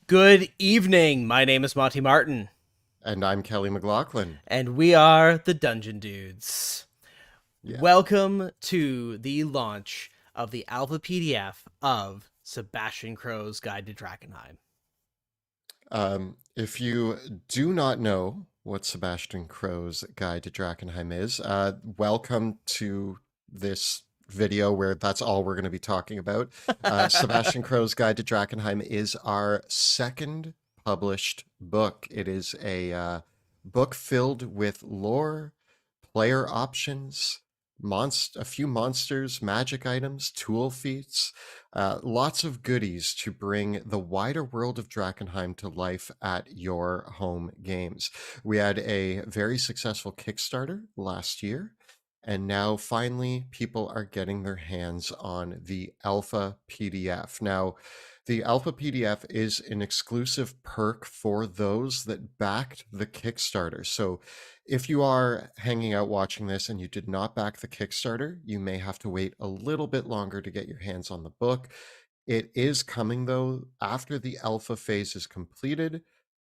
Good evening. My name is Monty Martin, And I'm Kelly McLaughlin. and we are the Dungeon Dudes. Yeah. Welcome to the launch of the alpha PDF of Sebastian Crowe's Guide to Drakkenheim. If you do not know what Sebastian Crowe's Guide to Drakkenheim is, welcome to this video where that's all we're going to be talking about. Sebastian Crowe's Guide to Drakkenheim is our second published book. It is a book filled with lore, player options, a few monsters, magic items, tool feats, lots of goodies to bring the wider world of Drakkenheim to life at your home games. We had a very successful Kickstarter last year, and now finally people are getting their hands on the Alpha PDF. Now, the Alpha PDF is an exclusive perk for those that backed the Kickstarter. So if you are hanging out watching this and you did not back the Kickstarter, you may have to wait a little bit longer to get your hands on the book. It is coming, though, after the alpha phase is completed.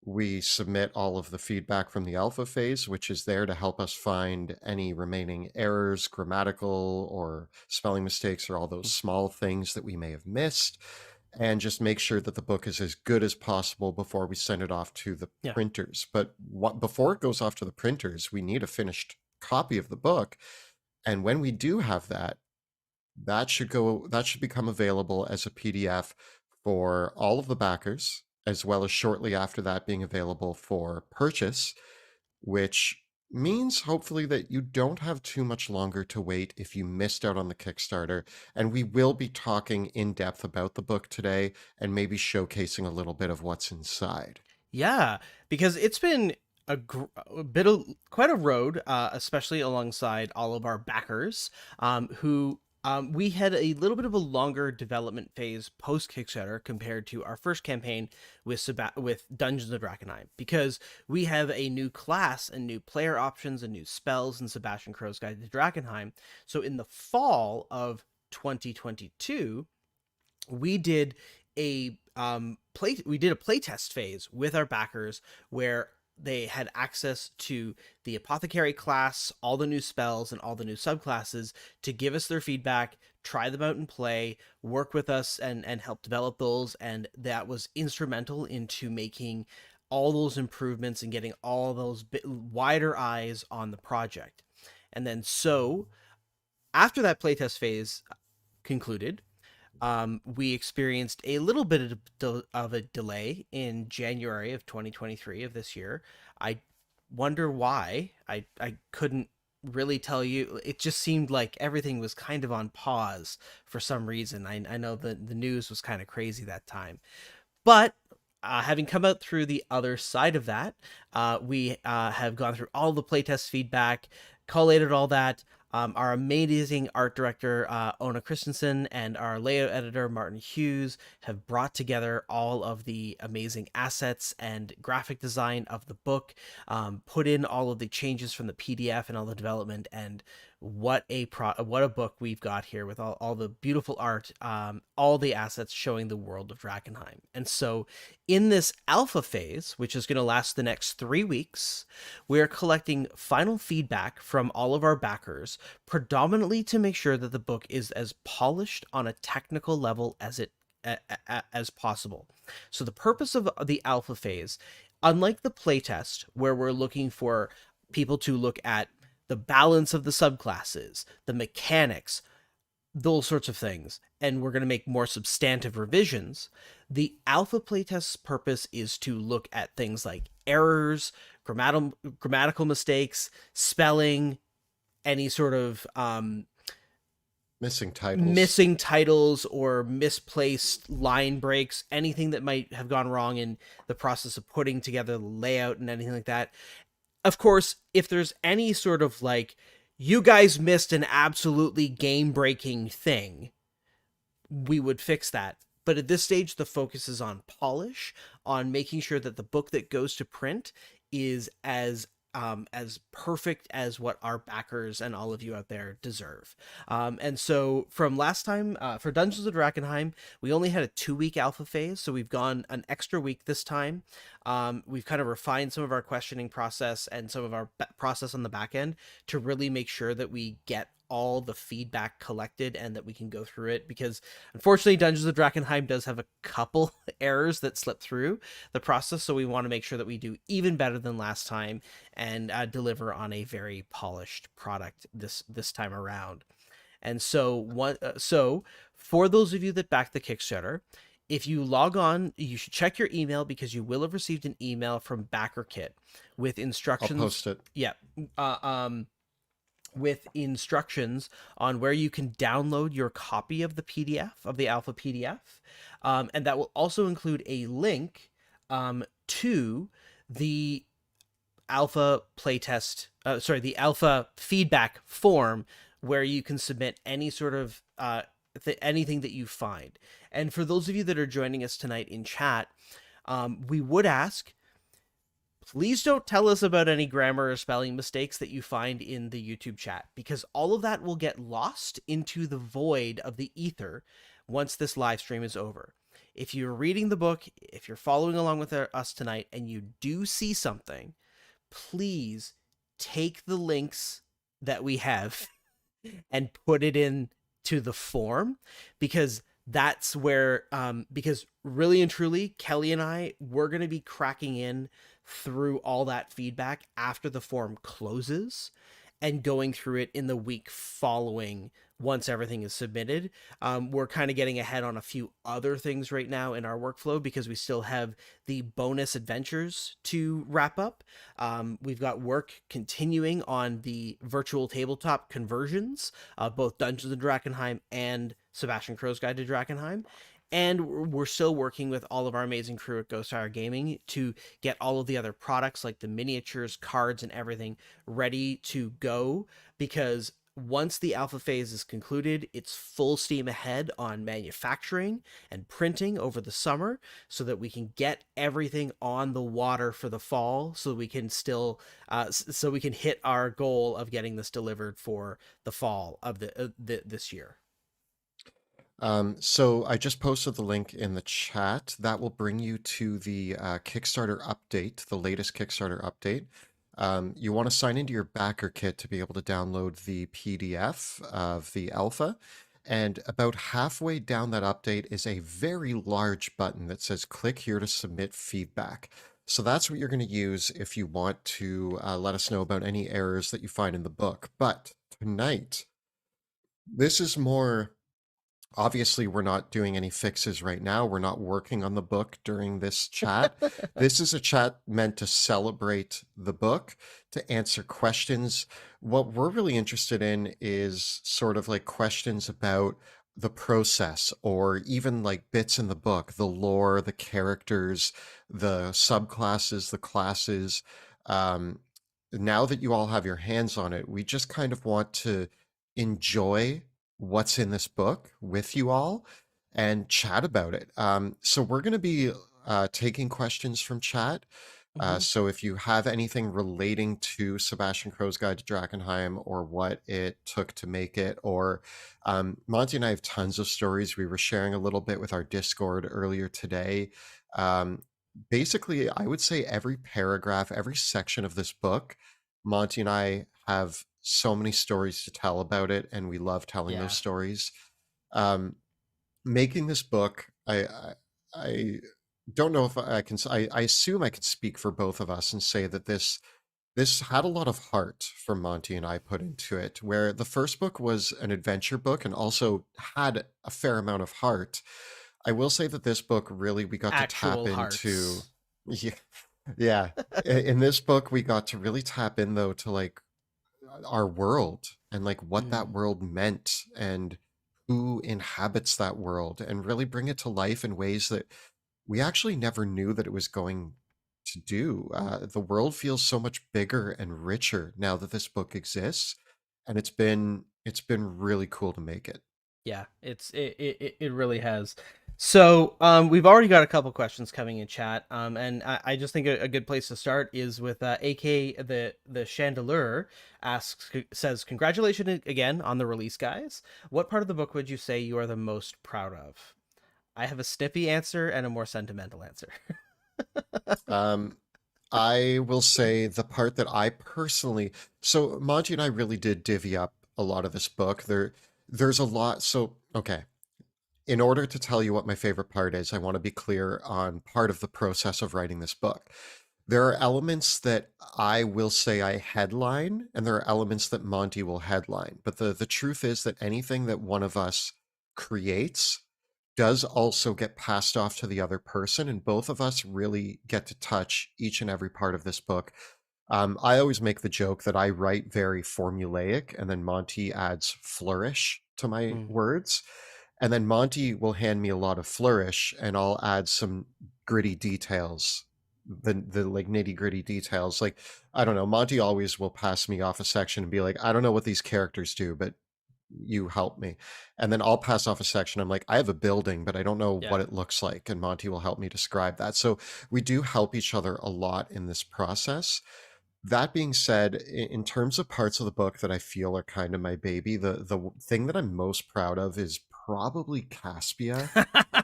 We submit all of the feedback from the alpha phase, which is there to help us find any remaining errors, grammatical or spelling mistakes, or all those small things that we may have missed, and just make sure that the book is as good as possible before we send it off to the Yeah. printers. But before it goes off to the printers, we need a finished copy of the book. And when we do have that, that should become available as a PDF for all of the backers, as well as shortly after that being available for purchase, which means hopefully that you don't have too much longer to wait if you missed out on the Kickstarter. And we will be talking in depth about the book today and maybe showcasing a little bit of what's inside. Yeah, because it's been a bit of quite a road, especially alongside all of our backers, who we had a little bit of a longer development phase post Kickstarter compared to our first campaign with Dungeons of Drakkenheim, because we have a new class and new player options and new spells in Sebastian Crowe's Guide to Drakkenheim. So in the fall of 2022, we did a playtest phase with our backers where they had access to the apothecary class, all the new spells and all the new subclasses to give us their feedback, try them out and play, work with us and help develop those. And that was instrumental into making all those improvements and getting all those wider eyes on the project. And then so after that playtest phase concluded, we experienced a little bit of a delay in January of 2023 of this year. I wonder why. I couldn't really tell you. It just seemed like everything was kind of on pause for some reason. I know the news was kind of crazy that time. But having come out through the other side of that, we have gone through all the playtest feedback, collated all that. Our amazing art director, Ona Christensen, and our layout editor, Martin Hughes, have brought together all of the amazing assets and graphic design of the book, put in all of the changes from the PDF and all the development, and what a book we've got here with all the beautiful art, all the assets showing the world of Drakkenheim. And so in this alpha phase, which is going to last the next 3 weeks, we're collecting final feedback from all of our backers, predominantly to make sure that the book is as polished on a technical level as possible. So the purpose of the alpha phase, unlike the playtest where we're looking for people to look at the balance of the subclasses, the mechanics, those sorts of things, and we're going to make more substantive revisions, the alpha playtest's purpose is to look at things like errors, grammatical mistakes, spelling, any sort of Missing titles or misplaced line breaks, anything that might have gone wrong in the process of putting together the layout and anything like that. Of course, if there's any sort of like, you guys missed an absolutely game-breaking thing, we would fix that. But at this stage, the focus is on polish, on making sure that the book that goes to print is as as perfect as what our backers and all of you out there deserve. And so from last time for Dungeons of Drakkenheim, we only had a 2 week alpha phase, so we've gone an extra week this time. We've kind of refined some of our questioning process and some of our process on the back end to really make sure that we get all the feedback collected and that we can go through it, because unfortunately Dungeons of Drakkenheim does have a couple errors that slip through the process, so we want to make sure that we do even better than last time and deliver on a very polished product this time around. And so for those of you that back the Kickstarter, if you log on, you should check your email, because you will have received an email from BackerKit with I'll instructions. post it. Yeah. With instructions on where you can download your copy of the PDF, of the alpha PDF. And that will also include a link to the alpha playtest, the alpha feedback form, where you can submit any sort of anything that you find. And for those of you that are joining us tonight in chat, we would ask, please don't tell us about any grammar or spelling mistakes that you find in the YouTube chat, because all of that will get lost into the void of the ether once this live stream is over. If you're reading the book, if you're following along with us tonight, and you do see something, please take the links that we have and put it in to the form, because that's where because really and truly, Kelly and I, we're going to be cracking in through all that feedback after the form closes and going through it in the week following once everything is submitted. We're kind of getting ahead on a few other things right now in our workflow, because we still have the bonus adventures to wrap up. We've got work continuing on the virtual tabletop conversions of both Dungeons of Drakkenheim and Sebastian Crowe's Guide to Drakkenheim. And we're still working with all of our amazing crew at Ghostfire Gaming to get all of the other products, like the miniatures, cards, and everything, ready to go, because once the alpha phase is concluded, it's full steam ahead on manufacturing and printing over the summer, so that we can get everything on the water for the fall, so we can still so we can hit our goal of getting this delivered for the fall of this year. So I just posted the link in the chat. That will bring you to the Kickstarter update, the latest Kickstarter update. You want to sign into your backer kit to be able to download the PDF of the alpha. And about halfway down that update is a very large button that says click here to submit feedback. So that's what you're going to use if you want to let us know about any errors that you find in the book. But tonight, this is more. Obviously, we're not doing any fixes right now. We're not working on the book during this chat. This is a chat meant to celebrate the book, to answer questions. What we're really interested in is sort of like questions about the process, or even like bits in the book, the lore, the characters, the subclasses, the classes. Um, Now that you all have your hands on it, we just kind of want to enjoy what's in this book with you all and chat about it. So we're going to be taking questions from chat. Mm-hmm. So if you have anything relating to Sebastian Crowe's Guide to Drakkenheim, or what it took to make it, or Monty and I have tons of stories. We were sharing a little bit with our Discord earlier today. Um, Basically, I would say every paragraph, every section of this book, Monty and I have so many stories to tell about it, and we love telling those Yeah. stories. Um, Making this book, I don't know if I can. I assume I could speak for both of us and say that this had a lot of heart from Monty and I put into it. Where the first book was an adventure book and also had a fair amount of heart, I will say that this book really we got to tap Actual into. hearts. Yeah, yeah. In this book, we got to really tap in though to like our world and like what that Mm. world meant and who inhabits that world, and really bring it to life in ways that we actually never knew that it was going to do. The world feels so much bigger and richer now that this book exists, and it's been really cool to make it. Yeah, it really has. So we've already got a couple questions coming in chat, and I just think a good place to start is with AK the Chandelier says congratulations again on the release, guys. What part of the book would you say you are the most proud of? I have a snippy answer and a more sentimental answer. Um, I will say the part that I personally, so Monty and I really did divvy up a lot of this book. There's a lot. So, okay. In order to tell you what my favorite part is, I want to be clear on part of the process of writing this book. There are elements that I will say I headline, and there are elements that Monty will headline. But the truth is that anything that one of us creates does also get passed off to the other person, and both of us really get to touch each and every part of this book. I always make the joke that I write very formulaic, and then Monty adds flourish to my Mm, words. And then Monty will hand me a lot of flourish, and I'll add some gritty details, the like nitty gritty details. Like, I don't know, Monty always will pass me off a section and be like, I don't know what these characters do, but you help me. And then I'll pass off a section. I'm like, I have a building, but I don't know yeah. what it looks like. And Monty will help me describe that. So we do help each other a lot in this process. That being said, in terms of parts of the book that I feel are kind of my baby, the thing that I'm most proud of is probably Caspia.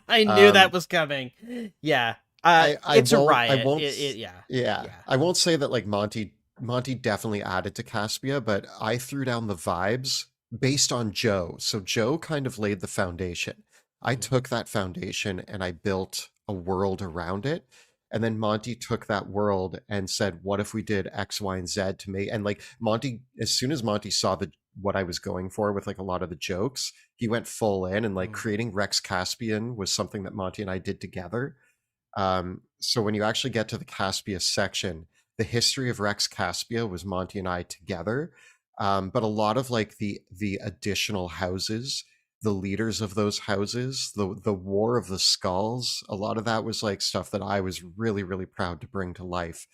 I knew that Um, was coming. Yeah. I It's a won't I riot. won't It yeah. yeah, Yeah. I won't say that like Monty definitely added to Caspia, but I threw down the vibes based on Joe. So Joe kind of laid the foundation. I Mm, took that foundation and I built a world around it. And then Monty took that world and said, "What if we did X, Y, and Z to make?" And like Monty, as soon as Monty saw the what I was going for with like a lot of the jokes, he went full in, and like mm, creating Rex Caspian was something that Monty and I did together. So when you actually get to the Caspia section, the history of Rex Caspia was Monty and I together. But a lot of like the additional houses, the leaders of those houses, the War of the Skulls, a lot of that was like stuff that I was really, really proud to bring to life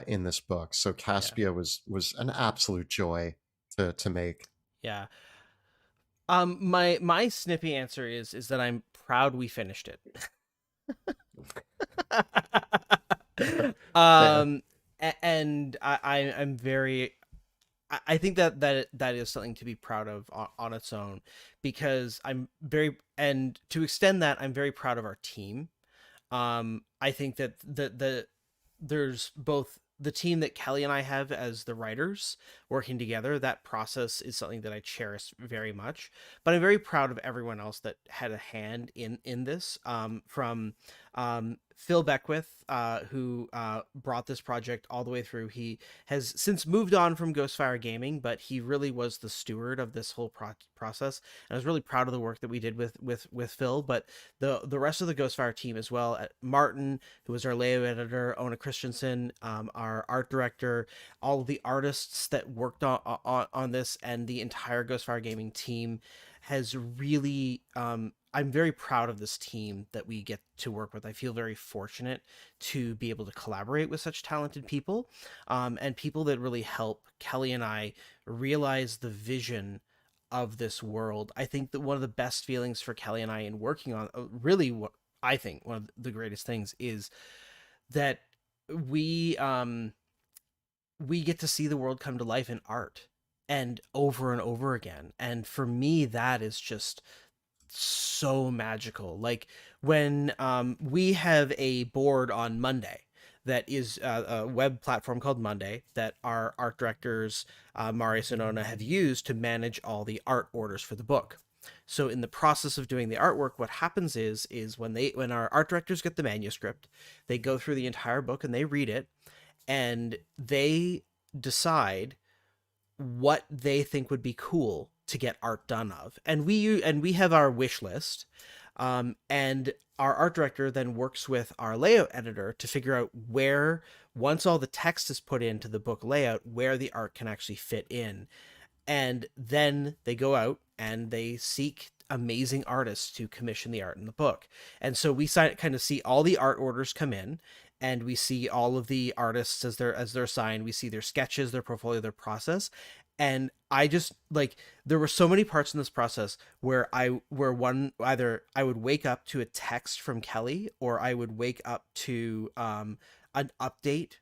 in this book. So yeah. Caspia was an absolute joy to make. Yeah. My snippy answer is that I'm proud we finished it. Fair. And I'm very I think that is something to be proud of on its own, because I'm very, and to extend that, I'm very proud of our team. I think that there's both the team that Kelly and I have as the writers working together. That process is something that I cherish very much. But I'm very proud of everyone else that had a hand in this. From Phil Beckwith, who brought this project all the way through. He has since moved on from Ghostfire Gaming, but he really was the steward of this whole process. And I was really proud of the work that we did with Phil. But the rest of the Ghostfire team as well. Martin, who was our layout editor, Ona Christensen, our art director, all of the artists that worked on this, and the entire Ghostfire Gaming team has really. I'm very proud of this team that we get to work with. I feel very fortunate to be able to collaborate with such talented people, and people that really help Kelly and I realize the vision of this world. I think that one of the best feelings for Kelly and I in working on really what I think one of the greatest things is that we um we get to see the world come to life in art and over again. And for me, that is just so magical. Like when we have a board on Monday that is a web platform called Monday that our art directors, Marius and Ona, have used to manage all the art orders for the book. So in the process of doing the artwork, what happens is when our art directors get the manuscript, they go through the entire book and they read it, and they decide what they think would be cool to get art done of. And we have our wish list, and our art director then works with our layout editor to figure out where, once all the text is put into the book layout, where the art can actually fit in. And then they go out and they seek amazing artists to commission the art in the book. And so we kind of see all the art orders come in, and we see all of the artists as they're assigned. We see their sketches, their portfolio, their process, And I just like, there were so many parts in this process where either I would wake up to a text from Kelly, or I would wake up to an update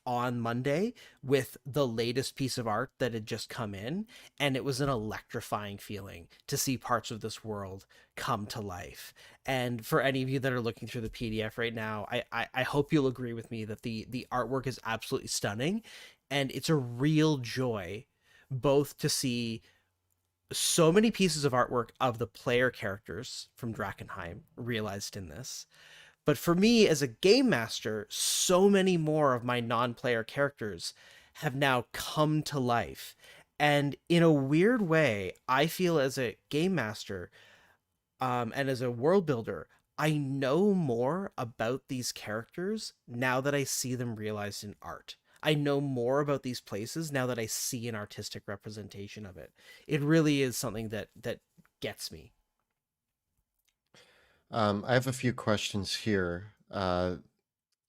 on Monday with the latest piece of art that had just come in, and it was an electrifying feeling to see parts of this world come to life. And for any of you that are looking through the PDF right now, I hope you'll agree with me that the artwork is absolutely stunning, and it's a real joy both to see so many pieces of artwork of the player characters from Drakkenheim realized in this. But for me as a game master, so many more of my non-player characters have now come to life. And in a weird way, I feel as a game master, and as a world builder, I know more about these characters now that I see them realized in art. I know more about these places now that I see an artistic representation of it. It really is something that gets me. I have a few questions here.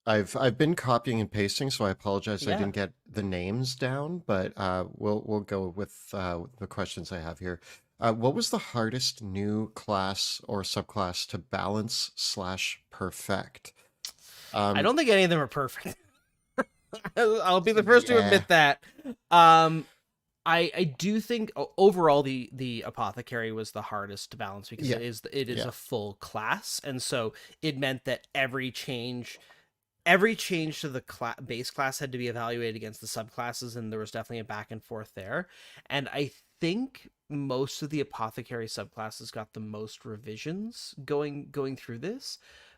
I've been copying and pasting, so I apologize I Yeah. didn't get the names down, but we'll go with the questions I have here. What was the hardest new class or subclass to balance slash perfect? I Um, don't think any of them are perfect. I'll be the first to yeah, admit that. Um, I do think overall the apothecary was the hardest to balance because yeah, it is yeah, a full class, and so it meant that every change to the base class had to be evaluated against the subclasses, and there was definitely a back and forth there. And I think most of the apothecary subclasses got the most revisions going through this,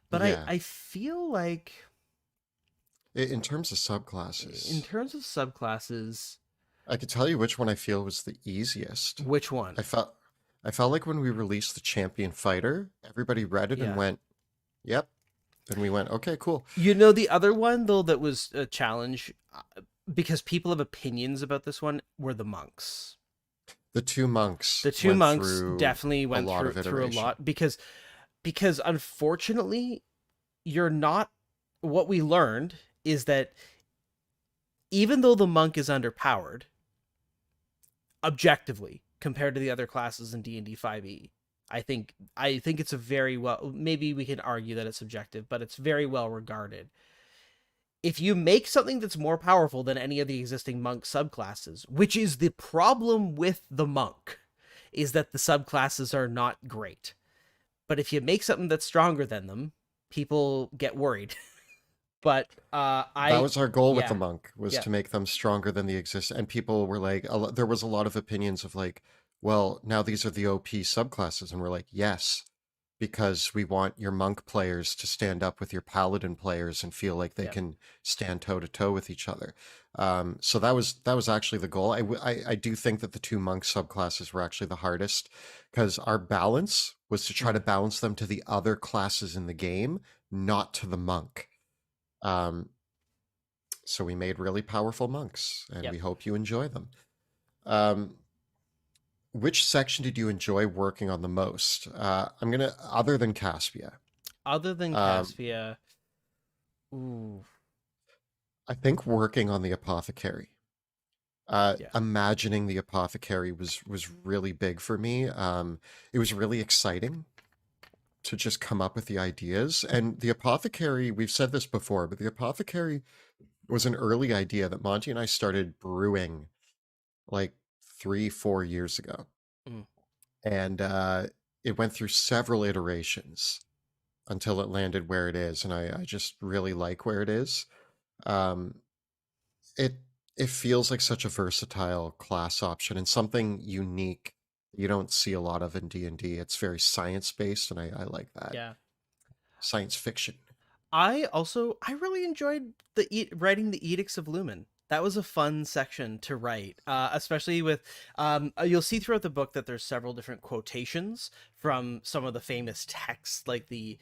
but I yeah. I feel like In terms of in subclasses, terms of subclasses, I could tell you which one I feel was the easiest. which one? I felt I felt like when we released the champion fighter, everybody read it and Yeah. went, "Yep." And we went, "Okay, cool." The other one though that was a challenge, because people have opinions about this one, were the monks. The two monks The two went monks through definitely a went lot through of through a iteration. lot, because unfortunately you're not what we learned is that even though the monk is underpowered objectively compared to the other classes in D&D 5e, I think it's a very well, maybe we can argue that it's subjective, but it's very well regarded. If you make something that's more powerful than any of the existing monk subclasses, which is the problem with the monk, is that the subclasses are not great. But if you make something that's stronger than them, people get worried. But That I was our goal with the yeah, monk, was yeah, to make them stronger than the exist. And people were like, there was a lot of opinions of like, well, now these are the OP subclasses, and we're like, yes, because we want your monk players to stand up with your paladin players and feel like they yeah. can stand toe to toe with each other. So that was actually the goal. I do think that the two monk subclasses were actually the hardest because our balance was to try to Mm, balance them to the other classes in the game, not to the monk. Um, so we made really powerful monks, and yep. we hope you enjoy them. Um, which section did you enjoy working on the most? Other than Caspia, Other than um, Caspia, ooh, I think working on the apothecary. yeah. Imagining the apothecary was really big for me. It was really exciting to just come up with the ideas. And the apothecary, we've said this before, but the apothecary was an early idea that Monty and I started brewing like 3, 4 years ago. Mm, And it went through several iterations until it landed where it is. And I just really like where it is. Um, it it feels like such a versatile class option and something unique you don't see a lot of in D&D. It's very science based, and I like that. yeah. Science fiction. I really enjoyed writing the Edicts of Lumen. That was a fun section to write, especially with you'll see throughout the book that there's several different quotations from some of the famous texts, like the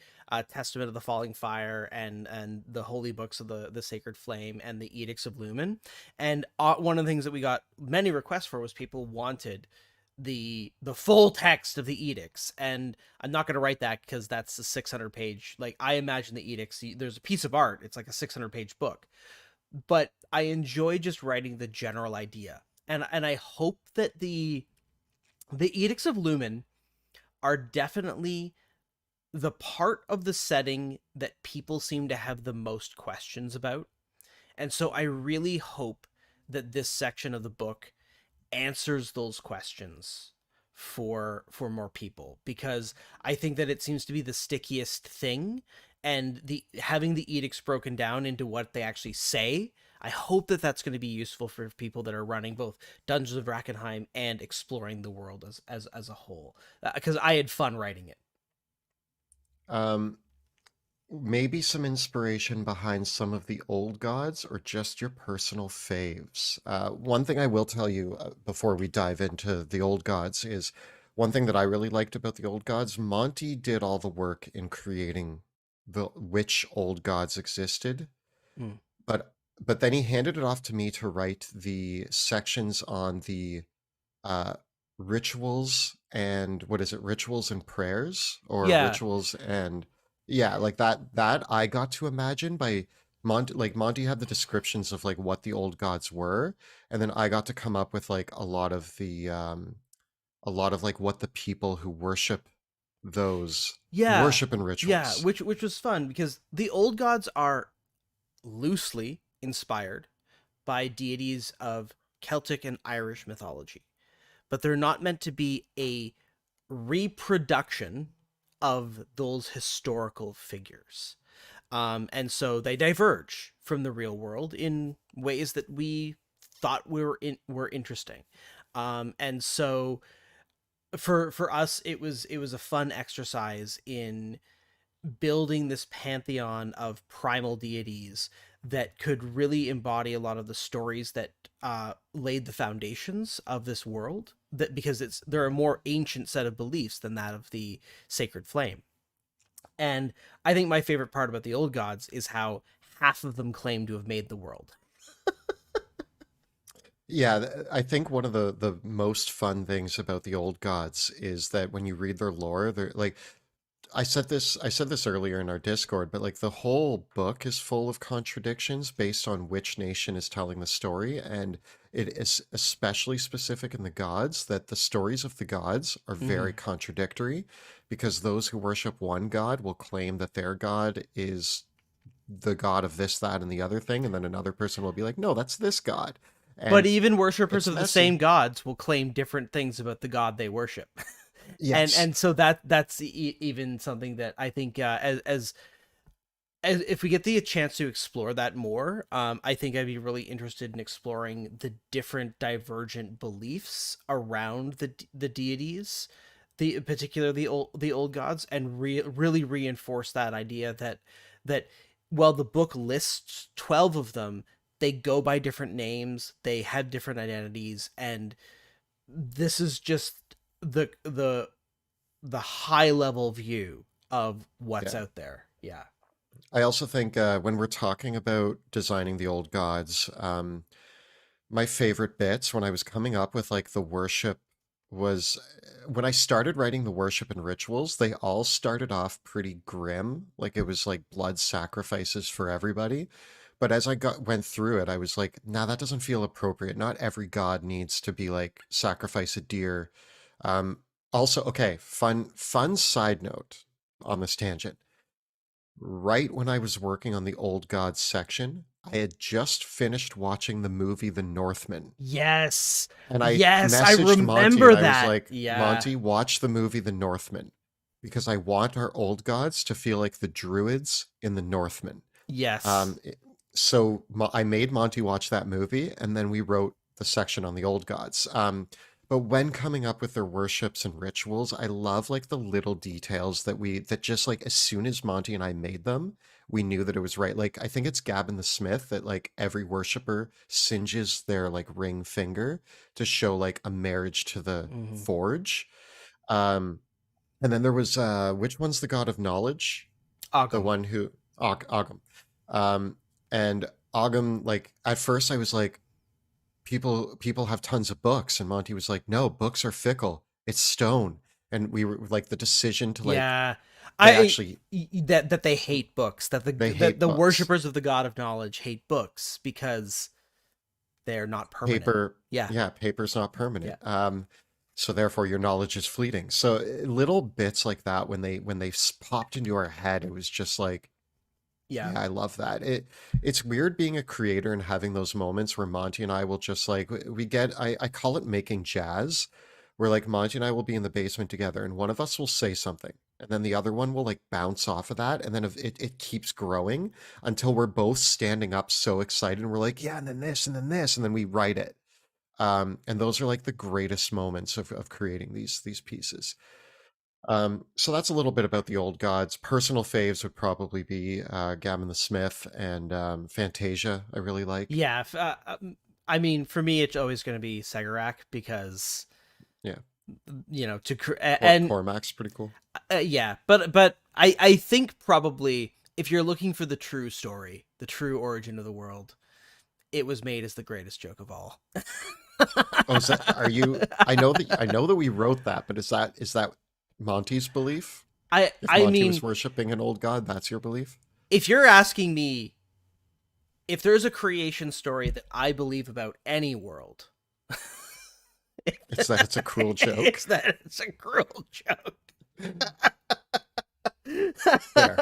Testament of the Falling Fire and the Holy Books of the Sacred Flame and the Edicts of Lumen. And one of the things that we got many requests for was people wanted the full text of the edicts, and I'm not going to write that because that's a 600 page, like, I imagine the edicts, there's a piece of art, it's like a 600 page book, but I enjoy just writing the general idea. and I hope that the Edicts of Lumen are definitely the part of the setting that people seem to have the most questions about. And so I really hope that this section of the book answers those questions for more people, because I think that it seems to be the stickiest thing, and the having the edicts broken down into what they actually say, I hope that that's going to be useful for people that are running both Dungeons of Drakkenheim and exploring the world as a whole, because I had fun writing it. Um, Maybe some inspiration behind some of the old gods or just your personal faves. One thing I will tell you before we dive into the old gods is one thing that I really liked about the old gods. Monty did all the work in creating the which old gods existed, Mm. but but then he handed it off to me to write the sections on the uh, rituals and what is it, rituals and prayers or Yeah. rituals and yeah, like that I got to imagine by Monty. Like Monty had the descriptions of like what the old gods were, and then I got to come up with like a lot of like what the people who worship those Yeah. worship and Yeah, rituals. which was fun because the old gods are loosely inspired by deities of Celtic and Irish mythology, but they're not meant to be a reproduction of those historical figures. And so they diverge from the real world in ways that we thought were interesting. And so for us, it was a fun exercise in building this pantheon of primal deities that could really embody a lot of the stories that laid the foundations of this world. That because they're a more ancient set of beliefs than that of the sacred flame. And I think my favorite part about the old gods is how half of them claim to have made the world. Yeah, I think one of the most fun things about the old gods is that when you read their lore, they're like I said this earlier in our Discord, but like the whole book is full of contradictions based on which nation is telling the story, and it is especially specific in the gods that the stories of the gods are very Mm-hmm. contradictory because those who worship one god will claim that their god is the god of this, that, and the other thing, and then another person will be like, "No, that's this god." But And even worshippers it's of the messy. same gods will claim different things about the god they worship. and Yes. and so that's even something that I think as if we get the chance to explore that more, I think I'd be really interested in exploring the different divergent beliefs around the deities, the in particular the old gods, and really reinforce that idea that while the book lists 12 of them, they go by different names, they have different identities, and this is just the high level view of what's Yeah. out there. Yeah. I also think when we're talking about designing the old gods, my favorite bits when I was coming up with like the worship was when I started writing the worship and rituals, they all started off pretty grim. Like it was like blood sacrifices for everybody. But as I went through it, I was like, nah, that doesn't feel appropriate. Not every god needs to be like sacrifice a deer. Um, Also, okay, fun side note on this tangent. Right when I was working on the Old Gods section, I had just finished watching the movie The Northman. Yes. And I Yes, I messaged Monty remember and I was that. like, Yeah. Monty, watch the movie The Northman because I want our old gods to feel like the druids in The Northman. Yes. Um, it- I made Monty watch that movie, and then we wrote the section on the old gods. But when coming up with their worships and rituals, I love like the little details that just like as soon as Monty and I made them, we knew that it was right. Like I think it's Gavin the Smith that like every worshiper singes their like ring finger to show like a marriage to the Hmm. forge. Um, and then there was which one's the god of knowledge? The Occam. one who Ogham. Um, and Ogham, like at first I was like, people have tons of books, and Monty was like, no, books are fickle. It's stone. And we were like the decision to like Yeah. they I actually that they hate books, that they that hate the books. worshippers of the god of knowledge hate books because They're not permanent. Paper, Yeah. yeah, paper's not Yeah. permanent. So therefore your knowledge is fleeting. So little bits like that when they popped into our head, it was just like, Yeah. yeah, I love that. It's weird being a creator and having those moments where Monty and I will just like we get I call it making jazz, where like Monty and I will be in the basement together and one of us will say something and then the other one will like bounce off of that and then if it keeps growing until we're both standing up so excited and we're like, yeah, and then this and then this and then we write it. And those are like the greatest moments of creating these pieces. So that's a little bit about the old gods. Personal faves would probably be Gavin the Smith and Fantasia. I really like. Yeah. I mean, for me, it's always going to be Sagarak because Yeah, and Cormac's pretty cool. yeah, but I think probably if you're looking for the true story, the true origin of the world, it was made as the greatest joke of all. Oh, is that, are you? I know that we wrote that, but is that Monty's belief? If I Monty was mean, worshiping an old god, that's your belief? if you're asking me if there's a creation story that I believe about any world, It's that it's a cruel joke. it's that it's a cruel joke. There.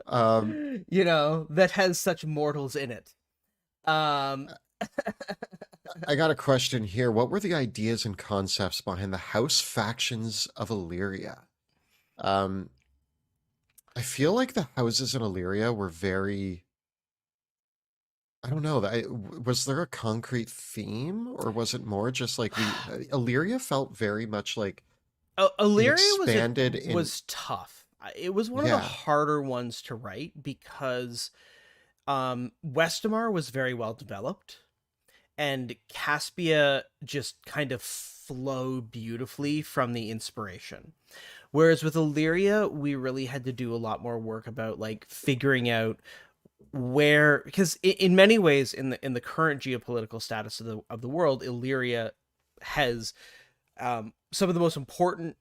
Um, That has such mortals in it. Um, I got a question here. What were the ideas and concepts behind the house factions of Illyria? Um, I feel like the houses in Illyria were very, I don't know, was there a concrete theme or was it more just like Illyria felt very much like an Illyria expanded in, was tough. It was one of the yeah, harder ones to write because Westamar was very well developed, and Caspia just kind of flowed beautifully from the inspiration. Whereas with Illyria, we really had to do a lot more work about like figuring out where, because in many ways in the current geopolitical status of the world, Illyria has some of the most important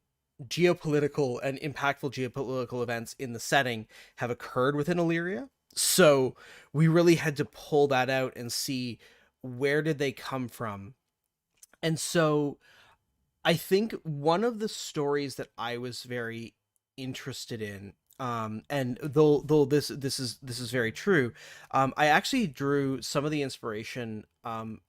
geopolitical and impactful geopolitical events in the setting have occurred within Illyria. So we really had to pull that out and see where did they come from. And so I think one of the stories that I was very interested in, and though this is very true, I actually drew some of the inspiration on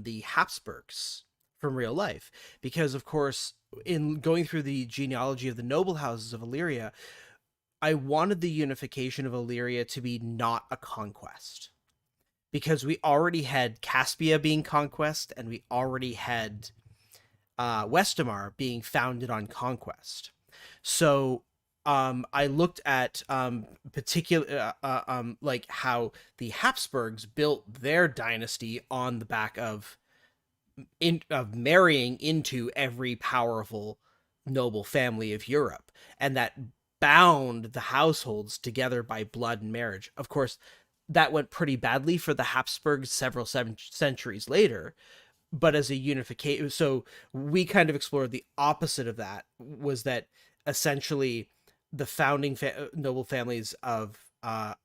the Habsburgs from real life, because of course, in going through the genealogy of the noble houses of Illyria, I wanted the unification of Illyria to be not a conquest, because we already had Caspia being conquest, and we already had Westamar being founded on conquest. So I looked at particular like how the Habsburgs built their dynasty on the back of marrying into every powerful noble family of Europe, and that bound the households together by blood and marriage. Of course, that went pretty badly for the Habsburgs several centuries later, but as a unification, so we kind of explored the opposite of that, was that essentially the founding noble families of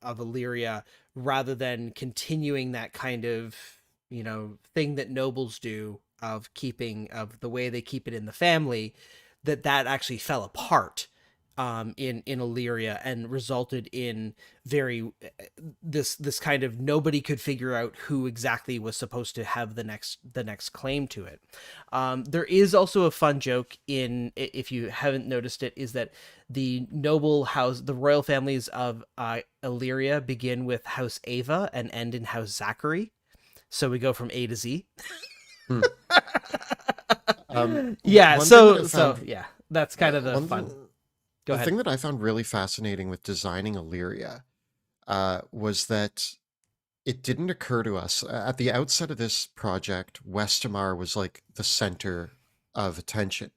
Illyria, rather than continuing that kind of thing that nobles do of keeping of the way they keep it in the family, that actually fell apart in Illyria, and resulted in very this kind of, nobody could figure out who exactly was supposed to have the next claim to it. There is also a fun joke in, if you haven't noticed it, is that the royal families of Illyria begin with House Ava and end in House Zachary. So we go from A to Z. hmm. Yeah. One thing that I So found, yeah, that's kind of the one fun. thing, Go the ahead. thing that I found really fascinating with designing Illyria was that it didn't occur to us at the outset of this project. Westamar was like the center of attention,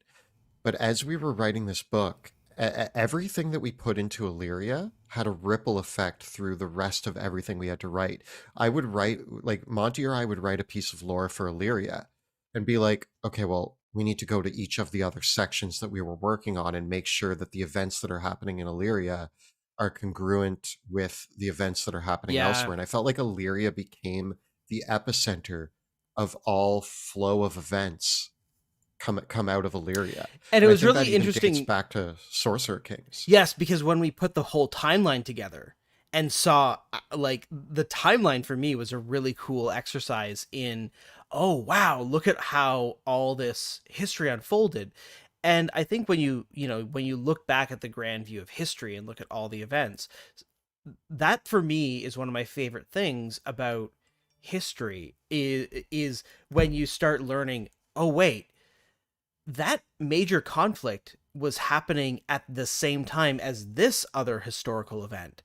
but as we were writing this book, everything that we put into Illyria had a ripple effect through the rest of everything we had to write. I would write, like Monty or I would write a piece of lore for Illyria and be like, okay, well, we need to go to each of the other sections that we were working on and make sure that the events that are happening in Illyria are congruent with the events that are happening Yeah. elsewhere. And I felt like Illyria became the epicenter of all flow of events come out of Illyria. And it And I was think that really even dates interesting. back to Sorcerer Kings. Yes, because when we put the whole timeline together and saw, like, the timeline for me was a really cool exercise in, oh wow, look at how all this history unfolded. And I think when when you look back at the grand view of history and look at all the events, that for me is one of my favorite things about history is when you start learning, oh wait, that major conflict was happening at the same time as this other historical event,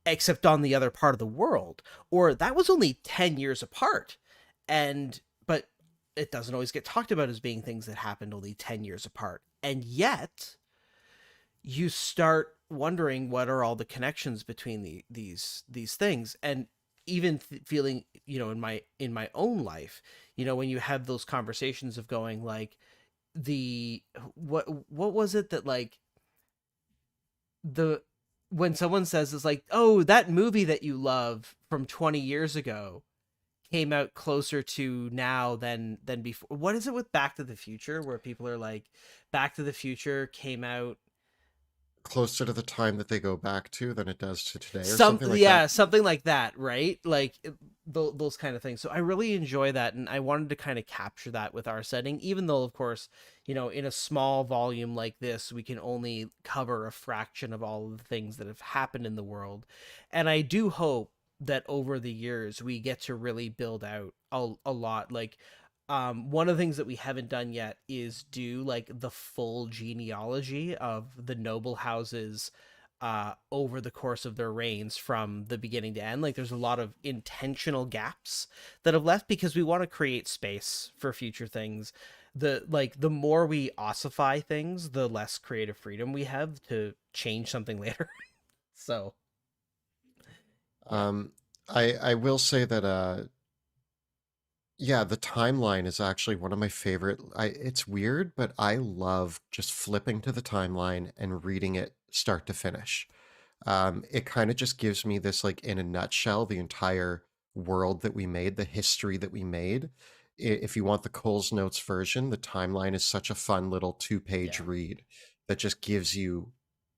except on the other part of the world, or that was only 10 years apart. And but it doesn't always get talked about as being things that happened only 10 years apart. And yet you start wondering what are all the connections between these things. And even feeling, in my own life, when you have those conversations of going like, the what was it that, like, the when someone says, it's like, oh, that movie that you love from 20 years ago came out closer to now than before. What is it with Back to the Future, where people are like, Back to the Future came out Closer to the time that they go back to than it does to today, or some something like that. yeah, something like that, right? Like, those kind of things. So I really enjoy that, and I wanted to kind of capture that with our setting, even though, of course, in a small volume like this, we can only cover a fraction of all of the things that have happened in the world. And I do hope that over the years we get to really build out a lot. Like, one of the things that we haven't done yet is do like the full genealogy of the noble houses over the course of their reigns from the beginning to end. Like, there's a lot of intentional gaps that have left because we want to create space for future things. The more we ossify things, the less creative freedom we have to change something later. So yeah. I will say that yeah, the timeline is actually one of my favorite. It's weird, but I love just flipping to the timeline and reading it start to finish. It kind of just gives me this, like, in a nutshell, the entire world that we made, the history that we made. If you want the Coles Notes version, the timeline is such a fun little two-page Yeah. read that just gives you,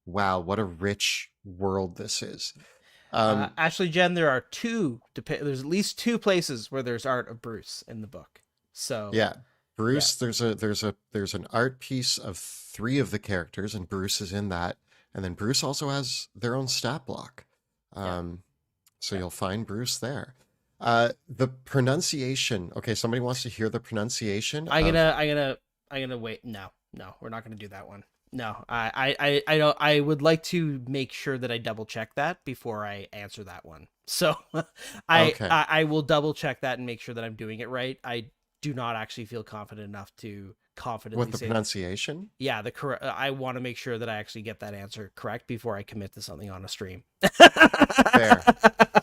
wow, what a rich world this is. Um, Actually, Jen, there are there's at least two places where there's art of Bruce in the book. So yeah, yeah, Bruce, there's an art piece of three of the characters, and Bruce is in that. And then Bruce also has their own stat block. yeah, Um, So yeah. you'll find Bruce there. The pronunciation. Okay, somebody wants to hear the pronunciation I'm of gonna, I'm gonna, I'm gonna wait. No, no, we're not gonna do that one. No, I don't. I would like to make sure that I double check that before I answer that one. So, okay, I will double check that and make sure that I'm doing it right. I do not actually feel confident enough to confidently with the say, pronunciation. yeah, the correct. I want to make sure that I actually get that answer correct before I commit to something on a stream. Fair.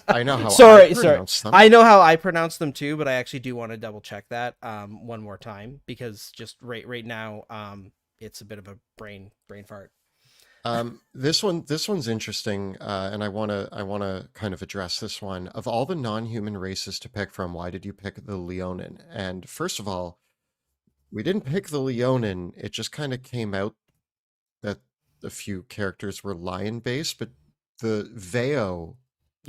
I know how I Sorry. pronounce them. I know how I pronounce them too, but I actually do want to double check that one more time, because just right now it's a bit of a brain fart. This one's interesting, and I wanna kind of address this one. Of all the non-human races to pick from, why did you pick the Leonin? And first of all, we didn't pick the Leonin. It just kind of came out that a few characters were lion-based, but the Veo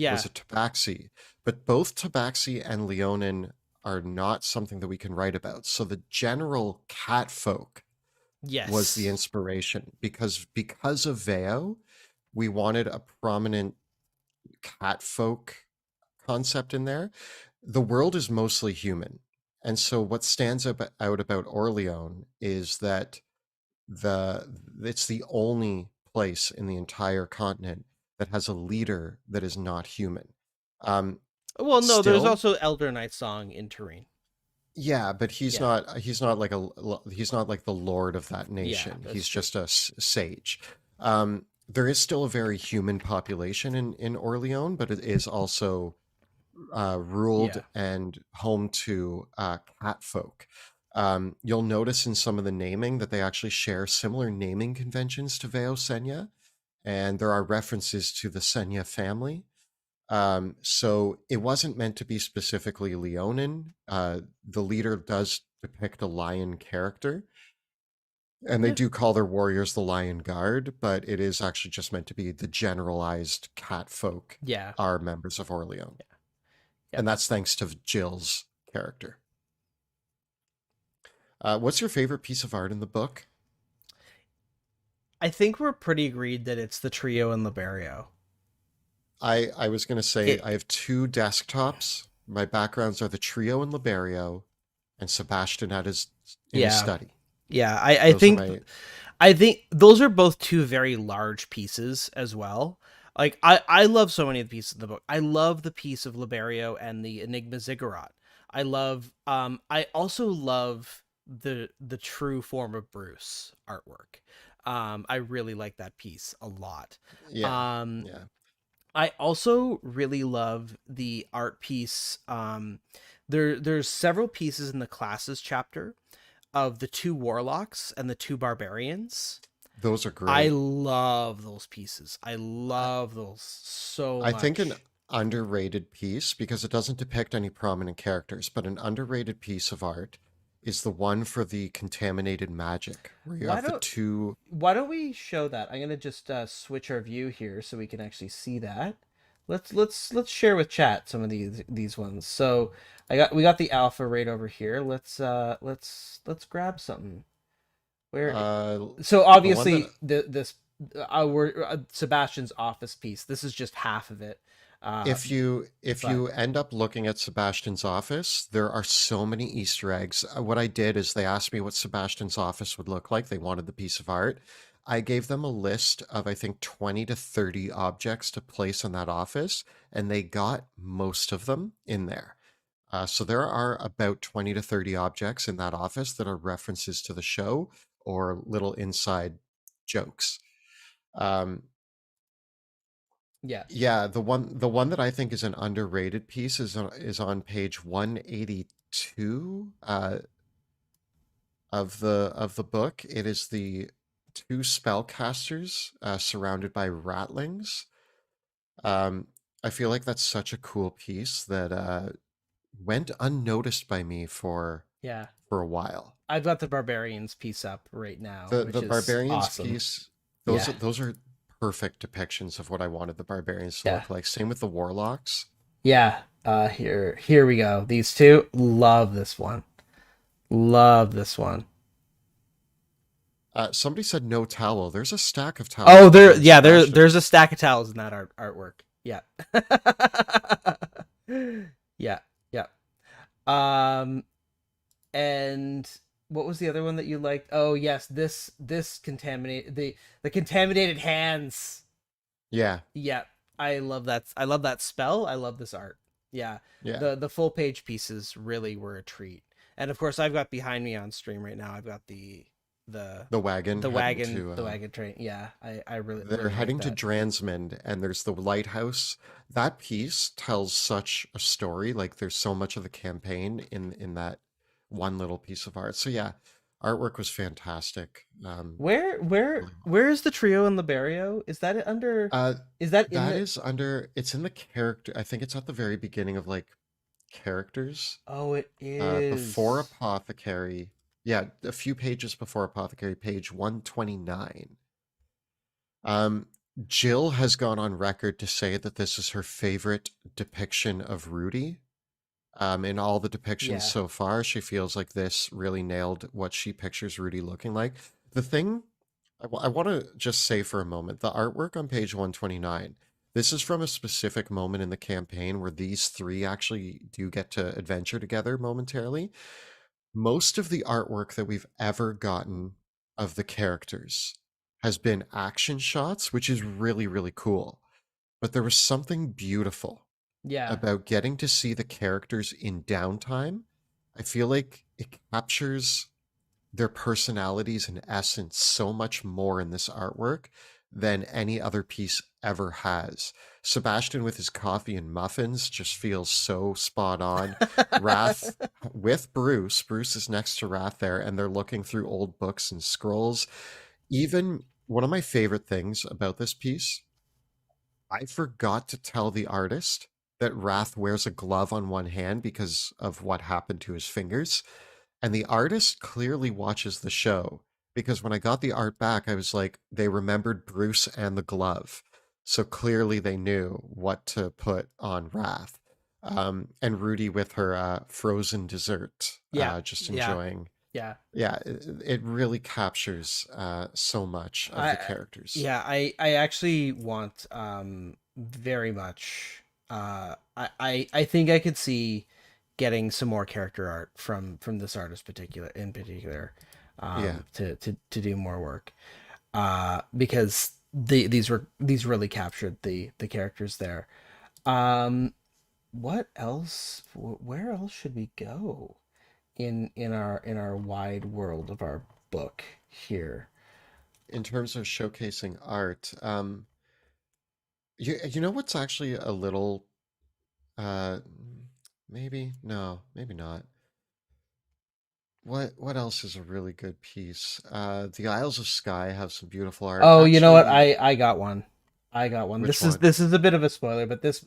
was Yeah. a tabaxi, but both tabaxi and leonin are not something that we can write about. So the general cat folk was the Yes. inspiration, because of Veo, we wanted a prominent cat folk concept in there. The world is mostly human. And so what stands out about Orleans is that the it's the only place in the entire continent that has a leader that is not human. Um, Well, no, there's Still, also Elder Night Song in Terrain. yeah, but Yeah. he's not like he's not like the lord of that Yeah, nation. that's He's true. just a sage. There is still a very human population in Orleans, but it is also ruled Yeah. and home to cat folk. You'll notice in some of the naming that they actually share similar naming conventions to Veo Senya, and there are references to the Senya family. So it wasn't meant to be specifically Leonin. The leader does depict a lion character, and they Yeah. do call their warriors the Lion Guard, but it is actually just meant to be the generalized cat folk Yeah. are members of Orleans. Yep. And that's thanks to Jill's character. What's your favorite piece of art in the book? I think we're pretty agreed that it's the trio and Liberio. I was going to say I It, have two desktops. My backgrounds are the trio and Liberio, and Sebastian at his in his yeah. study. Yeah. I Those are think my I think those are both two very large pieces as well. Like I love so many of the pieces in the book. I love the piece of Liberio and the Enigma Ziggurat. I also love the true form of Bruce artwork. I really like that piece a lot. yeah, Um yeah. I also really love the art piece. There's several pieces in the classes chapter of the two warlocks and the two barbarians. Those are I great. love those pieces. I I, love those so I think an much. underrated piece, because it doesn't depict any prominent characters, but an underrated piece of art is the one for the contaminated magic, where you Why have the don't two. why don't we show that? I'm gonna just switch our view here so we can actually see that. Let's share with chat some of these ones. So we got the alpha right over here. Let's grab something. Where Uh, so the one that obviously this we're Sebastian's office piece. This is just half of it. Uh, if but you end up looking at Sebastian's office, there are so many Easter eggs. What I did is they asked me what Sebastian's office would look like. They wanted the piece of art. I gave them a list of, I think, 20 to 30 objects to place in that office, and they got most of them in there. So there are about 20 to 30 objects in that office that are references to the show or little inside jokes. Um, yeah, yeah, the one that I think is an underrated piece is on page 182 of the book. It is the two spellcasters surrounded by ratlings. Um, I feel like that's such a cool piece that went unnoticed by me yeah. for a while. I've got the barbarians piece up right now, The which is barbarians awesome. piece, those Yeah, are those are perfect depictions of what I wanted the barbarians to yeah, look like. Same with the warlocks. yeah. Here we go. These two, love this one. Love this one. Somebody said no towel. There's a stack of Oh, towels behind Sebastian. there's a stack of towels in that artwork. Yeah. Yeah, yeah. Um, and what was the other one that you liked? Oh, yes, this contaminate the contaminated hands. Yeah, Yeah, I love that. I love that spell. I love this art. Yeah, yeah. the full page pieces really were a treat. And of course, I've got behind me on stream right now. I've got the The wagon heading the wagon train. Yeah, I really they're really like heading to that. Dransmond, and there's the lighthouse. That piece tells such a story. Like there's so much of the campaign in that one little piece of art. So yeah, artwork was fantastic. Really well. Where is the trio in Liberio? Is that under? Uh, Is that in that the? is under. It's in the character. I think it's at the very beginning of like characters. Oh, it Before is. Apothecary. Yeah, a few pages before Apothecary, page 129. Um, Jill has gone on record to say that this is her favorite depiction of Rudy. In all the depictions Yeah, so far, she feels like this really nailed what she pictures Rudy looking like. The thing I want to just say for a moment, the artwork on page 129, this is from a specific moment in the campaign where these three actually do get to adventure together momentarily. Most of the artwork that we've ever gotten of the characters has been action shots, which is really, really cool. But there was something beautiful yeah, about getting to see the characters in downtime. I feel like it captures their personalities and essence so much more in this artwork than any other piece ever has. Sebastian with his coffee and muffins just feels so spot on. Wrath with Bruce. Bruce is next to Wrath there, and they're looking through old books and scrolls. Even one of my favorite things about this piece I forgot to tell the artist that Wrath wears a glove on one hand because of what happened to his fingers. And the artist clearly watches the show because when I got the art back, I was like, they remembered Bruce and the glove. So clearly they knew what to put on Wrath. And Rudy with her frozen dessert, Yeah, just yeah, enjoying. yeah. Yeah, it really captures so much of the I characters. yeah, I actually want very much I think I could see getting some more character art from this artist particular Yeah. to do more work. Because these really captured the characters there. Um what else where else should we go in our wide world of our book here? In terms of showcasing art, you know what's actually a little uh maybe no, maybe not. What else is a really good piece? The Isles of Skye have some beautiful art. Oh, you know what? Actually, I got one. I got one. which This is one? this is a bit of a spoiler, but this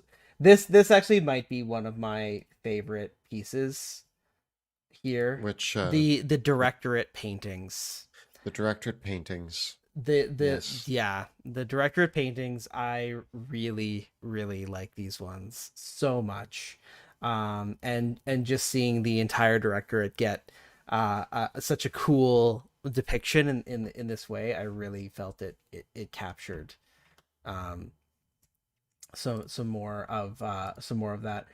actually might be one of my favorite pieces here. Which The wh- directorate paintings. the directorate paintings. The Yes. yeah, the directorate paintings, I really like these ones so much. And just seeing the entire directorate get such a cool depiction in this way, I really felt it captured um some more of that.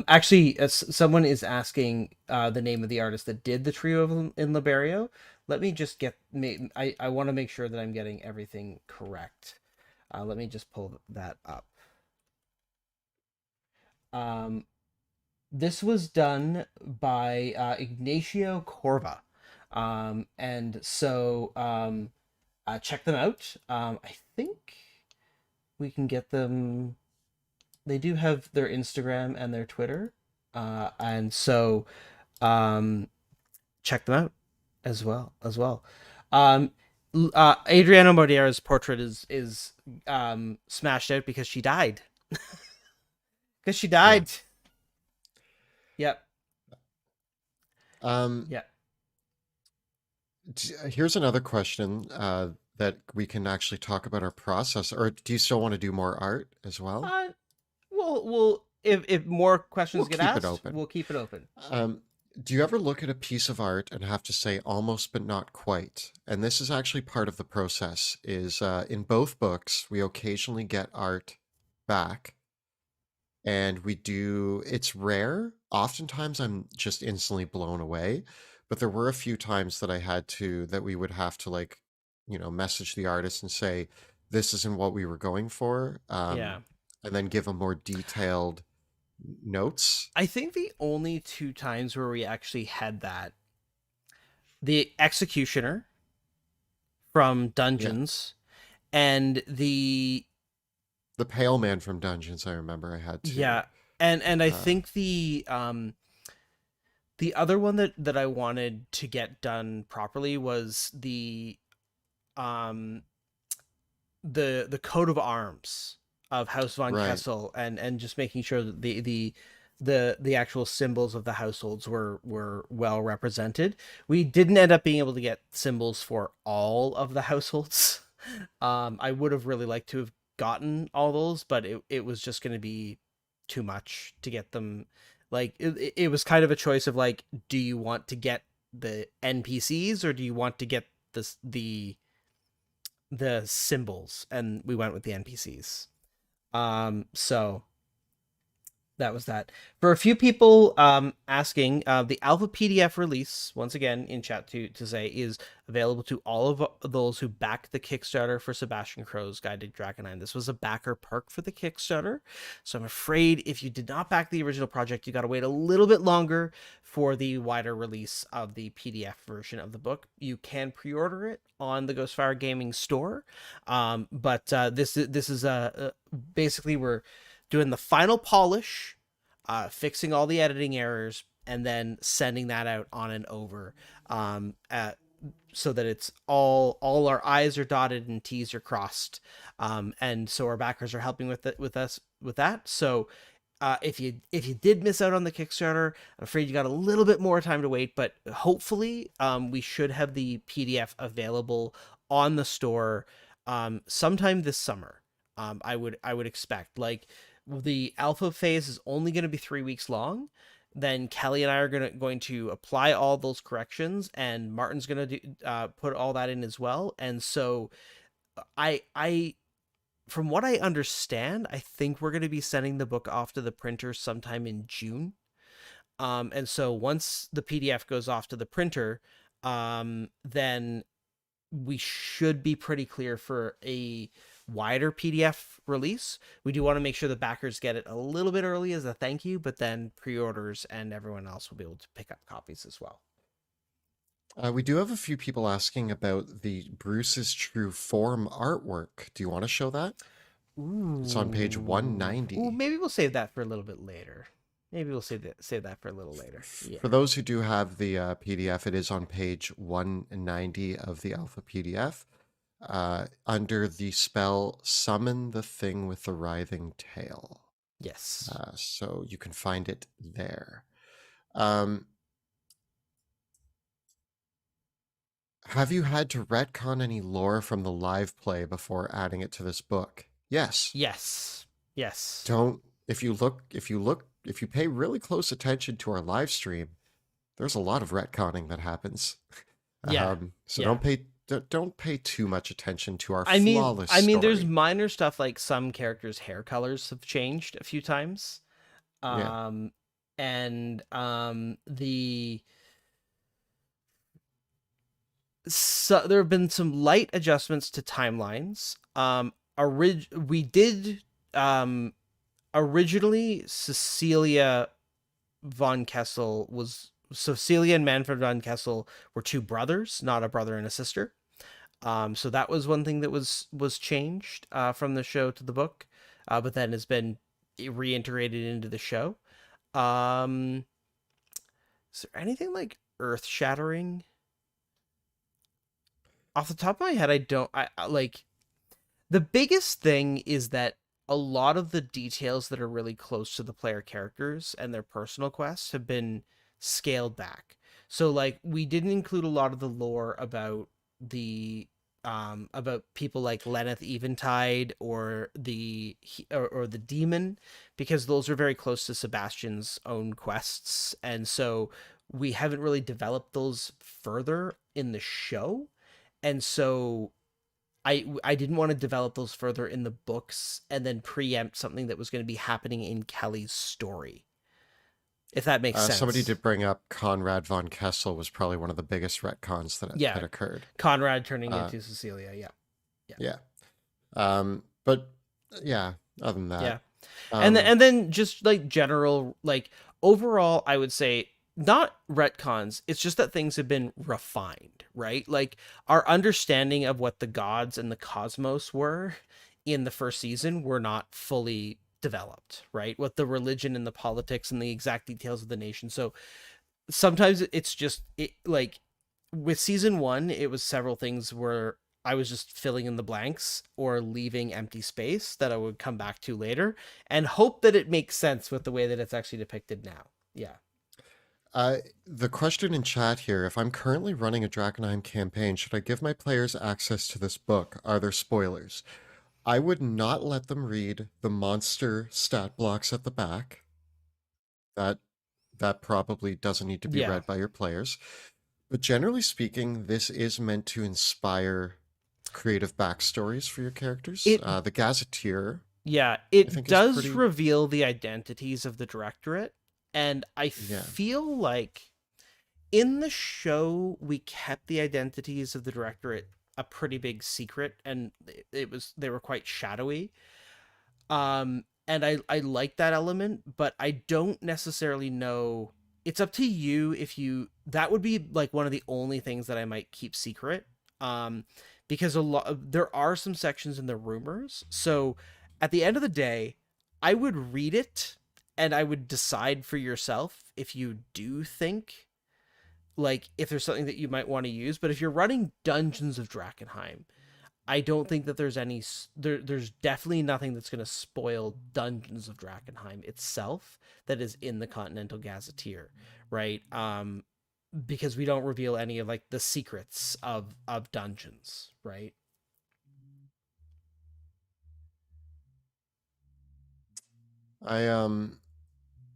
Actually, someone is asking the name of the artist that did the trio in Liberio. Let me just get I want to make sure that I'm getting everything correct. Let me just pull that up. Um, this was done by Ignacio Corva. And so check them out. I think we can get them. They do have their Instagram and their Twitter, and so um, check them out as well. Um, Adriana Mordiera's portrait is smashed out because she died. Because she Yeah. died. Yep. Um, Yep. Here's another question that we can actually talk about our process. Or do you still want to do more art as well? Uh, we'll if more We'll questions get keep it asked, open. we'll keep it open. Um, do you ever look at a piece of art and have to say almost but not quite? And this is actually part of the process, is in both books, we occasionally get art back and we do, it's rare. Oftentimes I'm just instantly blown away, but there were a few times that I had to, that we would have to like, message the artist and say, this isn't what we were going for. Yeah. And then give a more detailed notes. I think the only two times where we actually had that, the executioner from Yeah. Dungeons and The Pale Man from Dungeons, I remember I had to. yeah, and I Uh, think the other one that I wanted to get done properly was um the coat of arms of House von right. Kessel, and just making sure that the actual symbols of the households were well represented. We didn't end up being able to get symbols for all of the households. I would have really liked to have gotten all those, but it was just going to be too much to get them. Like it was kind of a choice of like, do you want to get the NPCs or do you want to get the symbols? And we went with the NPCs. So that was that. For a few people asking, the alpha PDF release, once again in chat to say, is available to all of those who back the Kickstarter for Sebastian Crowe's Guide to Drakkenheim. This was a backer perk for the Kickstarter, so I'm afraid if you did not back the original project, you got to wait a little bit longer for the wider release of the PDF version of the book. You can pre-order it on the Ghostfire Gaming store, but this is basically we're doing the final polish, fixing all the editing errors, and then sending that out on and over. so that it's all our I's are dotted and T's are crossed. And so our backers are helping with us with that. So if you did miss out on the Kickstarter, I'm afraid you got a little bit more time to wait, but hopefully we should have the PDF available on the store sometime this summer. I would expect, like, the alpha phase is only going to be 3 weeks long. Then Kelly and I are going to apply all those corrections, and Martin's going to put all that in as well. And so I from what I understand, I think we're going to be sending the book off to the printer sometime in June. And so once the PDF goes off to the printer, then we should be pretty clear for a wider PDF release. We do want to make sure the backers get it a little bit early as a thank you, but then pre-orders and everyone else will be able to pick up copies as well. We do have a few people asking about the Bruce's True Form artwork. Do you want to show that? It's on page Ooh, 190. maybe we'll save that for a little bit later. Maybe we'll save that for a little later. Yeah. For those who do have the PDF, it is on page 190 of the alpha PDF, under the spell Summon the Thing with the Writhing Tail. Yes. So you can find it there. Have you had to retcon any lore from the live play before adding it to this book? Yes. Yes. Yes. Don't, if you pay really close attention to our live stream, there's a lot of retconning that happens. Yeah. So Yeah. don't pay too much attention to our I mean, flawless there's story. minor stuff, like some characters' hair colors have changed a few times. Yeah. And so there have been some light adjustments to timelines. We did originally Cecilia and Manfred von Kessel were two brothers, not a brother and a sister. So that was one thing that was changed from the show to the book, but then has been reintegrated into the show. Is there anything like earth shattering? Off the top of my head, I don't. I like, the biggest thing is that a lot of the details that are really close to the player characters and their personal quests have been scaled back. So, like, we didn't include a lot of the lore about people like Lenneth Eventide or the demon, because those are very close to Sebastian's own quests, and so we haven't really developed those further in the show. And so I didn't want to develop those further in the books and then preempt something that was going to be happening in Kelly's story, if that makes sense. Somebody did bring up Conrad von Kessel was probably one of the biggest retcons that occurred. Conrad turning into Cecilia. Yeah. But yeah, other than that. Yeah. And then just like general, like, overall, I would say not retcons. It's just that things have been refined, right? Like, our understanding of what the gods and the cosmos were in the first season were not fully developed, right? What the religion and the politics and the exact details of the nation. So sometimes it's just like with season 1, it was several things where I was just filling in the blanks or leaving empty space that I would come back to later and hope that it makes sense with the way that it's actually depicted now. Yeah. The question in chat here, if I'm currently running a Drakkenheim campaign, should I give my players access to this book? Are there spoilers? I would not let them read the monster stat blocks at the back. That probably doesn't need to be read by your players. But generally speaking, this is meant to inspire creative backstories for your characters. The Gazetteer. Yeah, it does reveal the identities of the Directorate. And I feel like in the show, we kept the identities of the Directorate a pretty big secret, and they were quite shadowy. And I like that element, but I don't necessarily know. It's up to you that would be like one of the only things that I might keep secret. Because there are some sections in the rumors. So at the end of the day, I would read it and I would decide for yourself if you do think like if there's something that you might want to use. But if you're running Dungeons of Drakkenheim, I don't think that there's any there's definitely nothing that's going to spoil Dungeons of Drakkenheim itself that is in the Continental Gazetteer, right? Because we don't reveal any of like the secrets of dungeons, right? I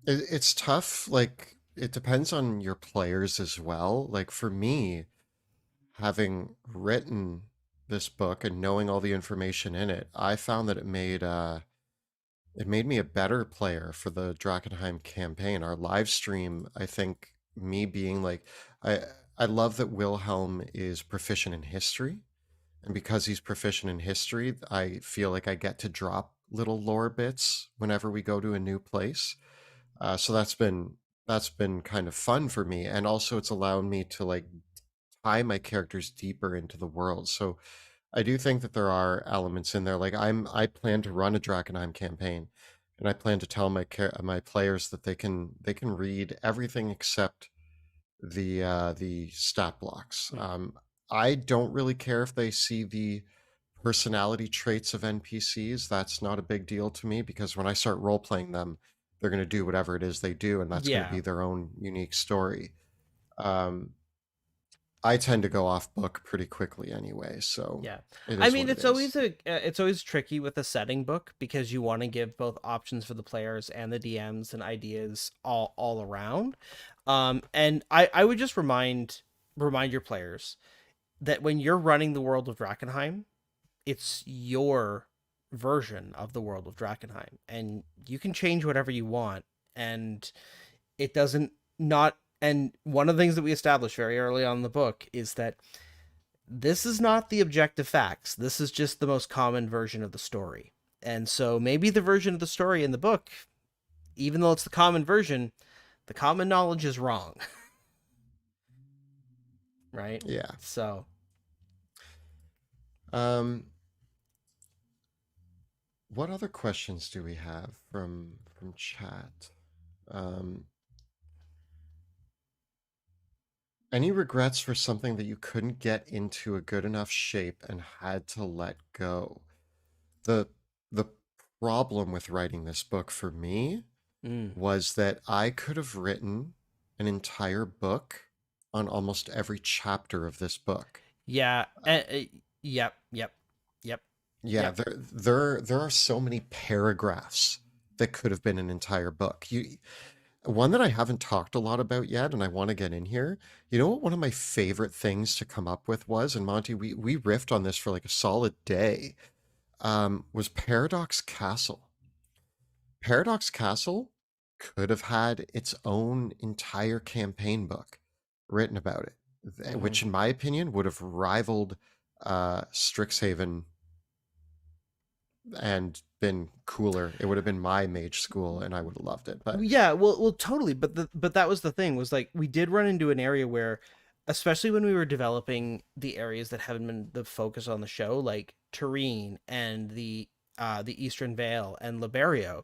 it's tough. Like it depends on your players as well. Like for me, having written this book and knowing all the information in it, I found that it made me a better player for the Drakkenheim campaign. Our live stream, I think me being like I I love that Wilhelm is proficient in history. And because he's proficient in history, I feel like I get to drop little lore bits whenever we go to a new place. So that's been kind of fun for me, and also it's allowed me to like tie my characters deeper into the world. So I do think that there are elements in there. Like I plan to run a Drakkenheim campaign, and I plan to tell my players that they can read everything except the stat blocks. I don't really care if they see the personality traits of NPCs. That's not a big deal to me because when I start role playing them, they're going to do whatever it is they do, and that's going to Yeah, be their own unique story. Um, I tend to go off book pretty quickly anyway, so yeah. it I is mean, what it is. it's always tricky with a setting book because you want to give both options for the players and the DMs and ideas all around. And I would just remind your players that when you're running the world of Drakkenheim, it's your version of the world of Drakkenheim, and you can change whatever you want, and it doesn't not. And one of the things that we established very early on in the book is that this is not the objective facts. This is just the most common version of the story. And so maybe the version of the story in the book, even though it's the common version, the common knowledge is wrong, right? Yeah. So, Um, what other questions do we have from chat? Um, any regrets for something that you couldn't get into a good enough shape and had to let go? The the problem with writing this book for me mm, was that I could have written an entire book on almost every chapter of this book. yeah, yep, yep, yep, Yeah, yep. there are so many paragraphs that could have been an entire book. One that I haven't talked a lot about yet, and I want to get in here. You know what one of my favorite things to come up with was, and Monty, we riffed on this for like a solid day, was Paradox Castle. Paradox Castle could have had its own entire campaign book written about it, Hmm. which in my opinion would have rivaled Strixhaven and been cooler. It would have been my mage school and I would have loved it. But Yeah, well, totally. But that was the thing was like we did run into an area where, especially when we were developing the areas that haven't been the focus on the show, like Tureen and the Eastern Vale and Liberio,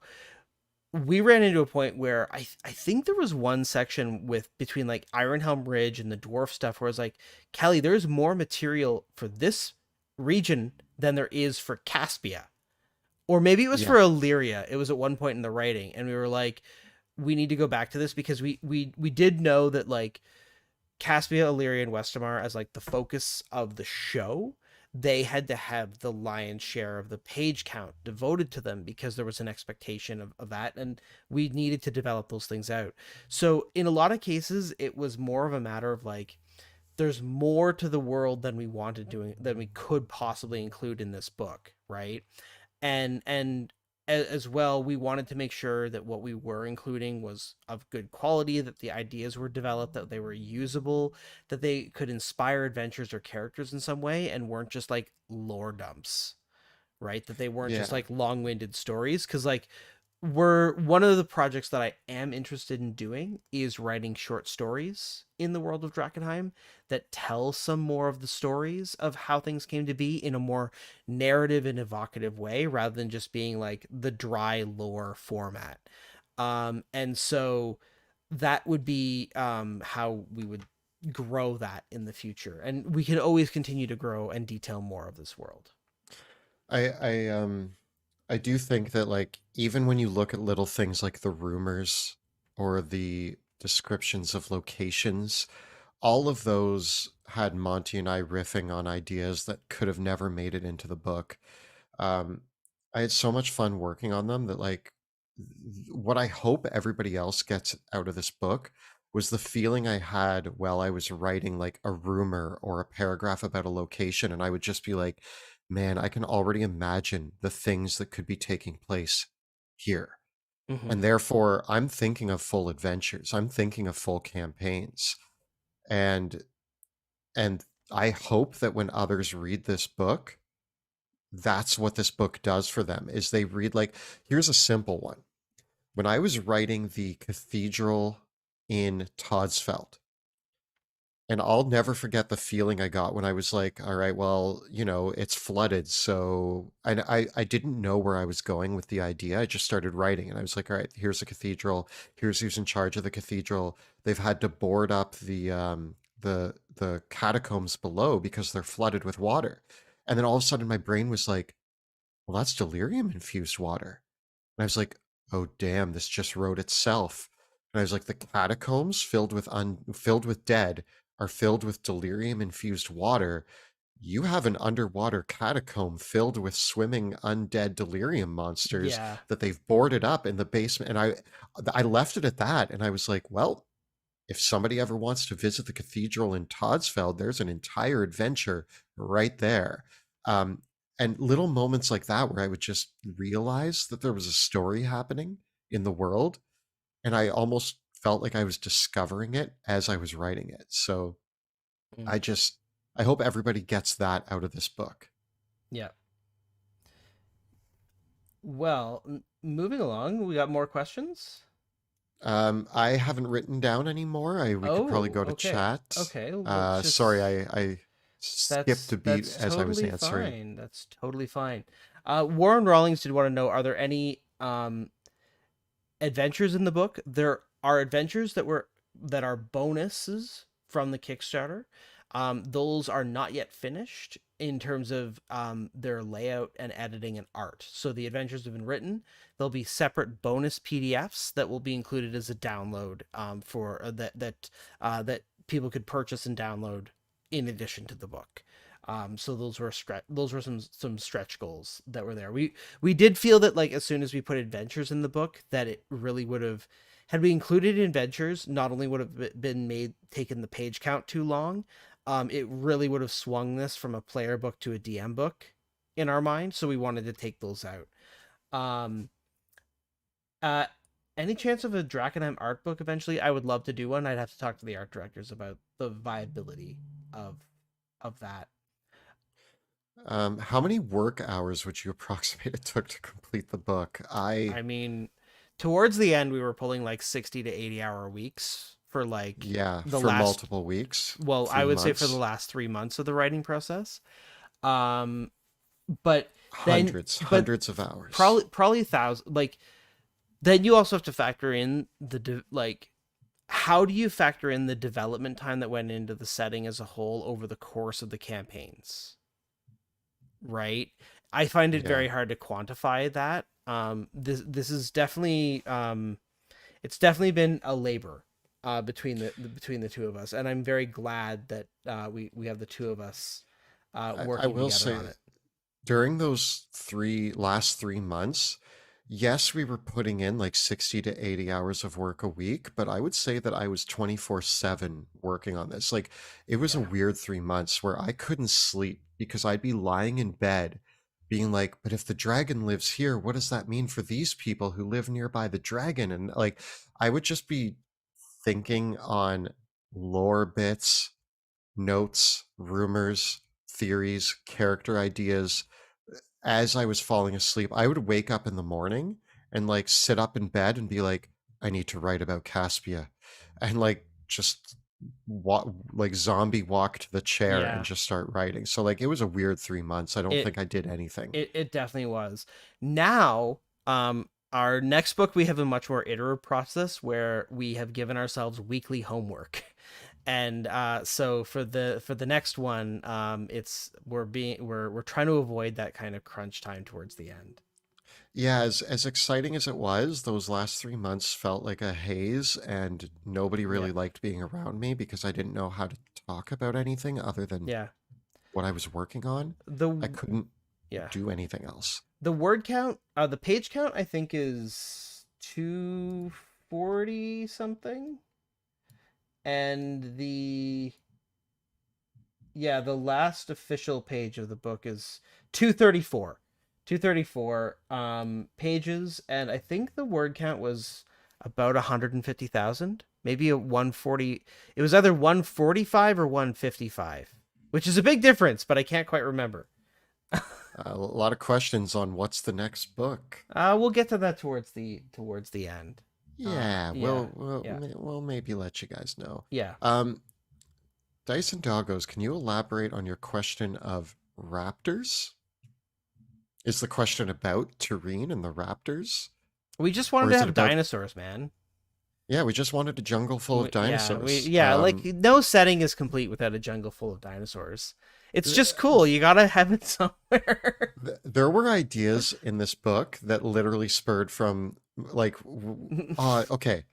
we ran into a point where I think there was one section with between like Ironhelm Ridge and the dwarf stuff where I was like, Kelly, there's more material for this region than there is for Caspia. Or maybe it was yeah, for Illyria. It was at one point in the writing, and we were like, we need to go back to this because we did know that like Caspia, Illyria, and Westamar as like the focus of the show, they had to have the lion's share of the page count devoted to them because there was an expectation of that, and we needed to develop those things out. So in a lot of cases, it was more of a matter of like there's more to the world than we wanted doing than we could possibly include in this book, right? And as well, we wanted to make sure that what we were including was of good quality, that the ideas were developed, that they were usable, that they could inspire adventures or characters in some way and weren't just like lore dumps, right? That they weren't just yeah, like long-winded stories. Because like we're one of the projects that I am interested in doing is writing short stories in the world of Drakkenheim that tell some more of the stories of how things came to be in a more narrative and evocative way rather than just being like the dry lore format. And so that would be how we would grow that in the future, and we can always continue to grow and detail more of this world. I I do think that like even when you look at little things like the rumors or the descriptions of locations, all of those had Monty and I riffing on ideas that could have never made it into the book. Um, I had so much fun working on them that like what I hope everybody else gets out of this book was the feeling I had while I was writing like a rumor or a paragraph about a location, and I would just be like, man, I can already imagine the things that could be taking place here. Hmm. And therefore, I'm thinking of full adventures. I'm thinking of full campaigns. And and I hope that when others read this book, that's what this book does for them is they read like here's a simple one. When I was writing the cathedral in Todsfeld, and I'll never forget the feeling I got when I was like, all right, well, you know, it's flooded. So I didn't know where I was going with the idea. I just started writing and I was like, all right, here's the cathedral. Here's who's in charge of the cathedral. They've had to board up the catacombs below because they're flooded with water. And then all of a sudden my brain was like, well, that's delirium infused water. And I was like, oh damn, this just wrote itself. And I was like, the catacombs filled with dead are filled with delirium infused water. You have an underwater catacomb filled with swimming undead delirium monsters Yeah. that they've boarded up in the basement. And I left it at that. And I was like, well, if somebody ever wants to visit the cathedral in Todsfeld, there's an entire adventure right there. Um, and little moments like that where I would just realize that there was a story happening in the world, and I almost felt like I was discovering it as I was writing it. So Mm. I just I hope everybody gets that out of this book. Yeah. Well, moving along, we got more questions. I haven't written down anymore. We could probably Oh, go to okay. chat. Okay, let's Sorry, just I skipped a beat that's as I was totally answering. fine. That's totally fine. Warren Rawlings did want to know, are there any adventures in the book? There are adventures that are bonuses from the Kickstarter. Those are not yet finished in terms of their layout and editing and art. So the adventures have been written. There'll be separate bonus PDFs that will be included as a download for that people could purchase and download in addition to the book. So those were some stretch goals that were there. We did feel that like as soon as we put adventures in the book, that it really would have had we included adventures, not only would have been made taken the page count too long, it really would have swung this from a player book to a DM book in our mind. So we wanted to take those out. Um, uh, any chance of a Drakkenheim art book eventually? I would love to do one. I'd have to talk to the art directors about the viability of that. How many work hours would you approximate it took to complete the book? I mean, towards the end, we were pulling like 60 to 80-hour weeks for like Yeah, the for last, multiple weeks, well, I would say for the 3 months, last 3 months of the writing process. Um, but then, hundreds, but hundreds of hours. probably a thousand. Like, then you also have to factor in like, how do you factor in the development time that went into the setting as a whole over the course of the campaigns? Right? I find it Yeah. very hard to quantify that. This is definitely it's definitely been a labor between the two of us, and I'm very glad that we have the two of us I working will together say on it. during those last 3 months, yes, we were putting in like 60 to 80 hours of work a week, but I would say that I was 24/7 working on this. Like it was a Yeah, weird 3 months where I couldn't sleep because I'd be lying in bed being like, but if the dragon lives here, what does that mean for these people who live nearby the dragon? And like I would just be thinking on lore bits, notes, rumors, theories, character ideas as I was falling asleep. I would wake up in the morning and like sit up in bed and be like, I need to write about Caspia. And like just like zombie walk to the chair and yeah. just start writing. So like it was a weird 3 months. I don't It think I did anything. it definitely was. Now, our next book we have a much more iterative process where we have given ourselves weekly homework. And so for the next one, it's we're trying to avoid that kind of crunch time towards the end. Yeah, as exciting as it was, those last 3 months felt like a haze, and nobody Yeah, really liked being around me because I didn't know how to talk about anything other than yeah. what I was working on. I The couldn't yeah do anything else. the word count, the page count, I think is 240 something, and the last official page of the book is 234. 234 pages, and I think the word count was about 150,000, maybe a 140. It was either 145 or 155, which is a big difference, but I can't quite remember. A lot of questions on what's the next book. We'll get to that towards the end. Yeah, Yeah, yeah, we'll maybe let you guys know. yeah. Um, Dice and Doggos, can you elaborate on your question of raptors? Is the question about Tureen and the raptors? We just Or wanted to is it have about, dinosaurs, man. yeah, we just wanted a jungle full of dinosaurs. Like no setting is complete without a jungle full of dinosaurs. It's Th- just cool. You gotta have it somewhere. there were ideas in this book that literally spurred from like, okay.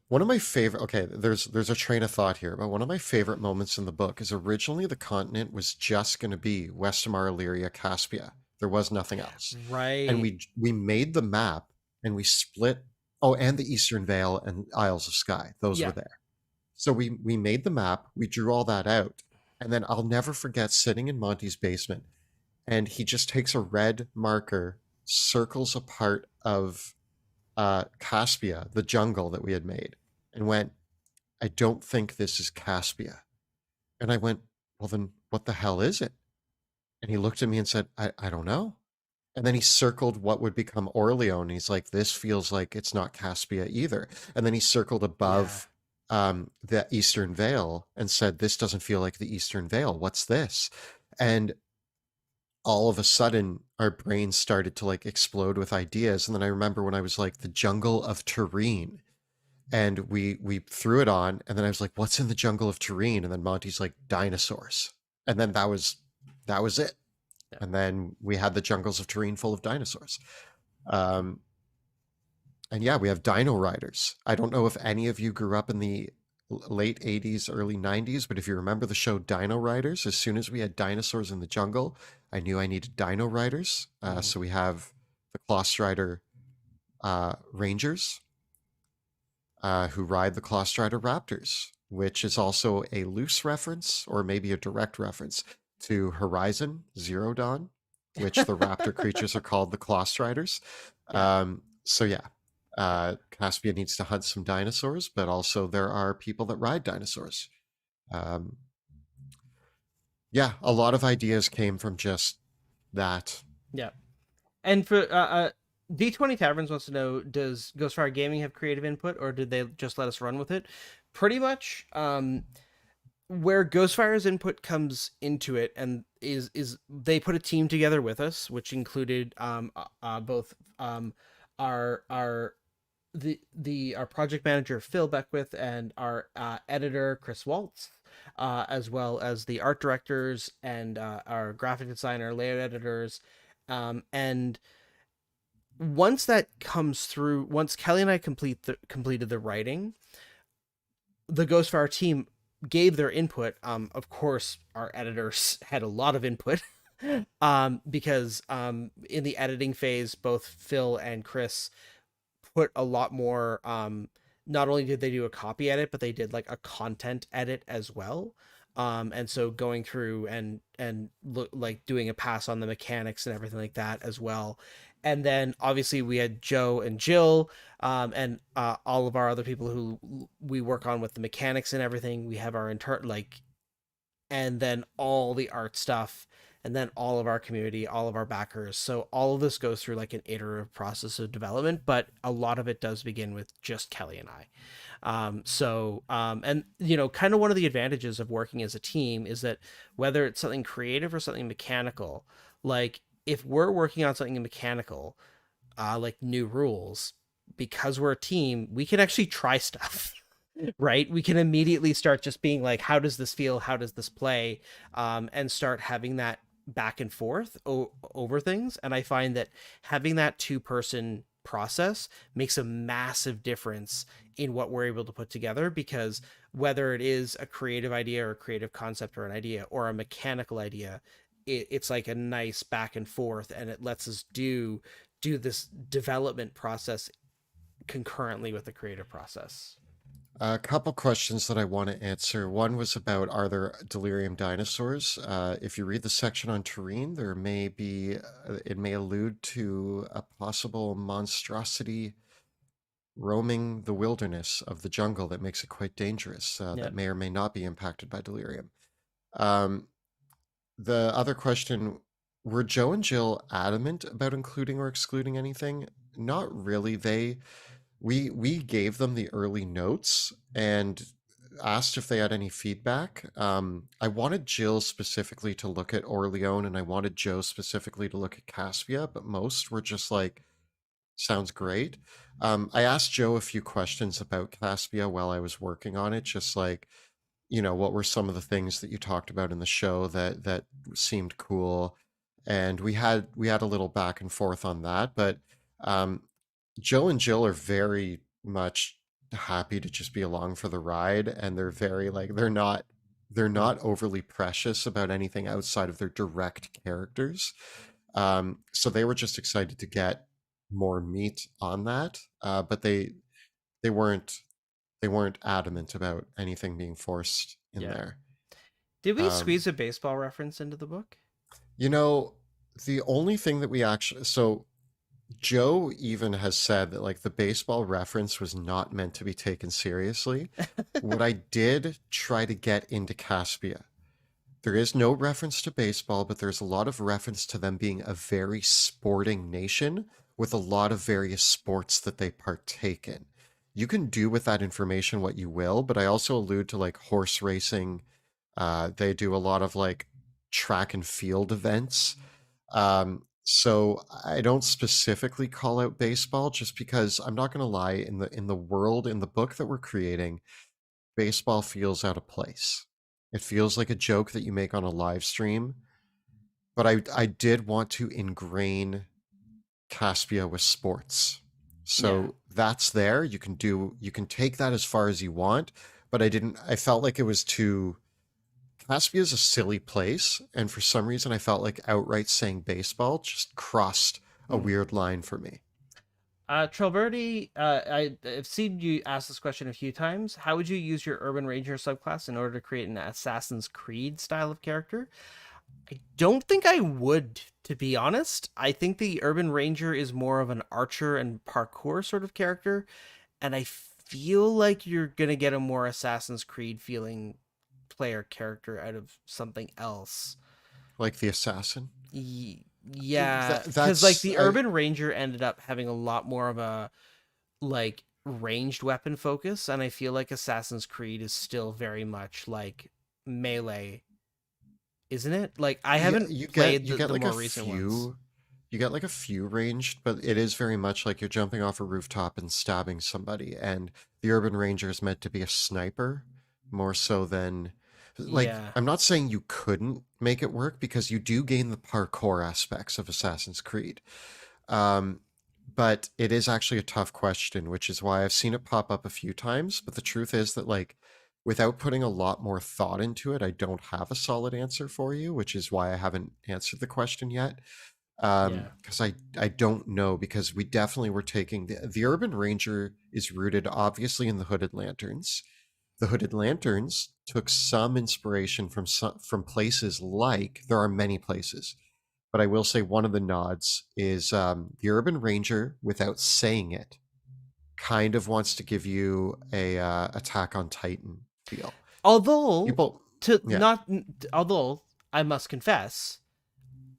One of my favorite, okay, there's a train of thought here, but one of my favorite moments in the book is originally the continent was just going to be Westamar, Illyria, Caspia. There was nothing else. And Right. we made the map and we split, oh, and the Eastern Vale and Isles of Skye. Those were Yeah. there. So we made the map, we drew all that out, and then I'll never forget sitting in Monty's basement, and he just takes a red marker, circles a part of Caspia, the jungle that we had made, and went, I don't think this is Caspia. And I went, well, then what the hell is it? And he looked at me and said, I don't know. And then he circled what would become Orleone. And he's like, this feels like it's not Caspia either. And then he circled Yeah. above the Eastern Vale and said, this doesn't feel like the Eastern Vale. What's this? And all of a sudden, our brains started to like explode with ideas. And then I remember when I was like, the jungle of Tureen. And we threw it on, and then I was like, what's in the jungle of Tureen? And then Monty's like, dinosaurs. And then that was it. Yeah. And then we had the jungles of Tureen full of dinosaurs. Um, and yeah, we have dino riders. I don't know if any of you grew up in the late 80s, early 90s, but if you remember the show Dino Riders, as soon as we had dinosaurs in the jungle, I knew I needed dino riders. Mhm. So we have the Klostrider Rangers, who ride the Klostrider Raptors, which is also a loose reference or maybe a direct reference to Horizon Zero Dawn, which the raptor creatures are called the Klostriders. Yeah. So yeah, Caspia needs to hunt some dinosaurs, but also there are people that ride dinosaurs. Um, yeah, a lot of ideas came from just that. Yeah. And for D20 Taverns wants to know, does Ghostfire Gaming have creative input, or did they just let us run with it? Pretty much. Where Ghostfire's input comes into it, and is they put a team together with us, which included both our our project manager Phil Beckwith and our editor Chris Waltz, as well as the art directors and our graphic designer, layout editors, and once that comes through, once Kelly and I completed the writing, the Ghostfire team gave their input. Of course, our editors had a lot of input. Because in the editing phase, both Phil and Chris put a lot more. Not only did they do a copy edit, but they did like a content edit as well. And so going through and look like doing a pass on the mechanics and everything like that as well. And then obviously we had Joe and Jill, and all of our other people who we work on with the mechanics and everything. We have our intern like, and then all the art stuff, and then all of our community, all of our backers. So all of this goes through like an iterative process of development, but a lot of it does begin with just Kelly and I. And you know, kind of one of the advantages of working as a team is that whether it's something creative or something mechanical, like if we're working on something mechanical, like new rules, because we're a team, we can actually try stuff. right? We can immediately start just being like, how does this feel? How does this play? And start having that back and forth over things. And I find that having that two-person process makes a massive difference in what we're able to put together, because whether it is a creative idea or a creative concept or an idea or a mechanical idea, it's like a nice back and forth, and it lets us do this development process concurrently with the creative process. A couple questions that I want to answer. One was about, are there delirium dinosaurs? If you read the section on terrain, there may be, it may allude to a possible monstrosity roaming the wilderness of the jungle that makes it quite dangerous, Yeah. that may or may not be impacted by delirium. Um, the other question, were Joe and Jill adamant about including or excluding anything? Not really. We gave them the early notes and asked if they had any feedback. I wanted Jill specifically to look at Orleone, and I wanted Joe specifically to look at Caspia, but most were just like, sounds great. I asked Joe a few questions about Caspia while I was working on it, just like, what were some of the things that you talked about in the show that seemed cool, and we had a little back and forth on that, but um, Joe and Jill are very much happy to just be along for the ride, and they're very like they're not overly precious about anything outside of their direct characters. So they were just excited to get more meat on that, but they weren't they weren't adamant about anything being forced in Yeah. there. Did we Um, squeeze a baseball reference into the book? you know, the only thing that we actually so Joe even has said that like the baseball reference was not meant to be taken seriously. What I did try to get into Caspia, there is no reference to baseball, but there's a lot of reference to them being a very sporting nation with a lot of various sports that they partake in. You can do with that information what you will, but I also allude to like horse racing. They do a lot of like track and field events. So I don't specifically call out baseball just because I'm not going to lie, in the world, in the book that we're creating, baseball feels out of place. It feels like a joke that you make on a live stream, but I did want to ingrain Caspia with sports. Yeah. So that's there. You can take that as far as you want, but I felt like it was too Caspia is a silly place, and for some reason I felt like outright saying baseball just crossed a Hmm. weird line for me. Trelverdi, I've seen you ask this question a few times. How would you use your Urban Ranger subclass in order to create an Assassin's Creed style of character? I don't think I would, to be honest. I think the Urban Ranger is more of an archer and parkour sort of character, and I feel like you're gonna get a more Assassin's Creed feeling player character out of something else. Like the assassin. Yeah, because like That's the I Urban Ranger ended up having a lot more of a like ranged weapon focus, and I feel like Assassin's Creed is still very much like melee, isn't it? Like I Yeah, haven't you get played you get the like a more recent ones. few you get like a few ranged, but it is very much like you're jumping off a rooftop and stabbing somebody. And the Urban Ranger is meant to be a sniper more so than like Yeah, I'm not saying you couldn't make it work because you do gain the parkour aspects of Assassin's Creed. Um, but it is actually a tough question, which is why I've seen it pop up a few times. But the truth is that, like, without putting a lot more thought into it, I don't have a solid answer for you, which is why I haven't answered the question yet. yeah. Because I don't know, because we definitely were taking the Urban Ranger is rooted obviously in the Hooded Lanterns. The Hooded Lanterns took some inspiration from places like there are many places, but I will say one of the nods is the Urban Ranger, without saying it, kind of wants to give you a Attack on Titan feel. Although People, to yeah, not, although I must confess,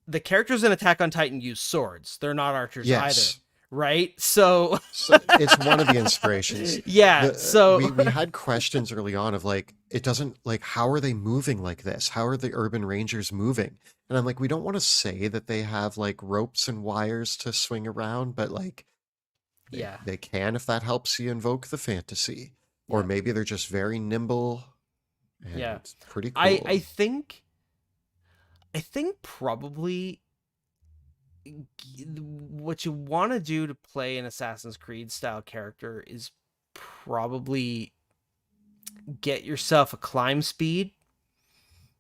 the characters in Attack on Titan use swords. They're not archers either, yes. right? So So it's one of the inspirations. yeah, The so we had questions early on of like, it doesn't, like, how are they moving like this? How are the Urban Rangers moving? And I'm like, we don't want to say that they have like ropes and wires to swing around, but like yeah. they can, if that helps you invoke the fantasy. or Yeah. maybe they're just very nimble Yeah. and pretty I I cool. think I think probably what you want to do to play an Assassin's Creed style character is probably get yourself a climb speed,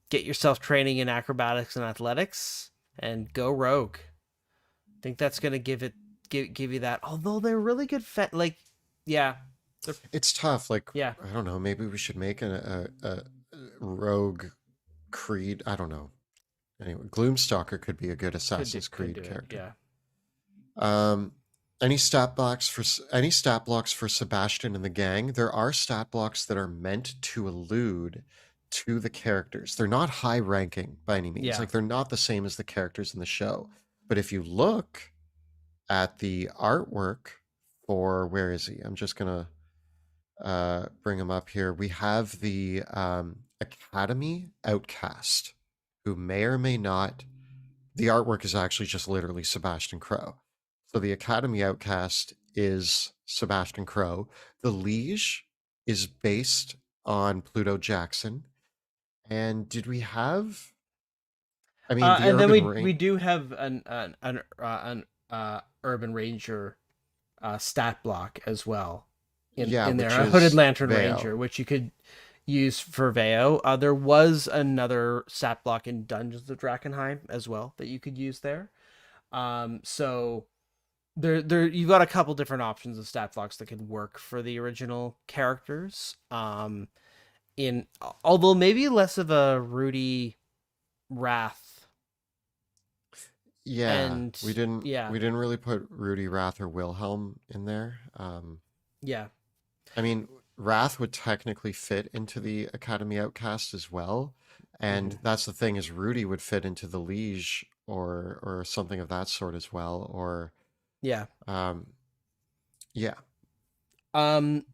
get yourself training in acrobatics and athletics, and go rogue. I think that's gonna give you that. Although they're really good, like, yeah, It's tough. Like, yeah, I don't know. Maybe we should make a rogue Creed. I don't know. Anyway, Gloomstalker could be a good Assassin's could do Creed it. character. Yeah. Um, any stat blocks for Sebastian and the gang? There are stat blocks that are meant to allude to the characters. They're not high ranking by any means. Yeah. Like they're not the same as the characters in the show. But if you look at the artwork for where is he? I'm just gonna bring him up here. We have the Academy Outcast, who may or may not. The artwork is actually just literally Sebastian Crowe. So the Academy Outcast is Sebastian Crowe. The Liege is based on Pluto Jackson. And did we have? I mean, the And then Urban we Ring. do have an urban ranger stat block as well Yeah, in there, which a hooded is lantern Veo. ranger, which you could use for Veo. There was another stat block in Dungeons of Drakkenheim as well that you could use there. So there you've got a couple different options of stat blocks that could work for the original characters. In although maybe less of a Rudy Wrath Yeah, and we didn't yeah, we didn't really put Rudy Wrath or Wilhelm in there. yeah, I mean, Wrath would technically fit into the Academy Outcast as well, hmm and that's the thing is Rudy would fit into the Liege or something of that sort as well. Or yeah. um, yeah, Um,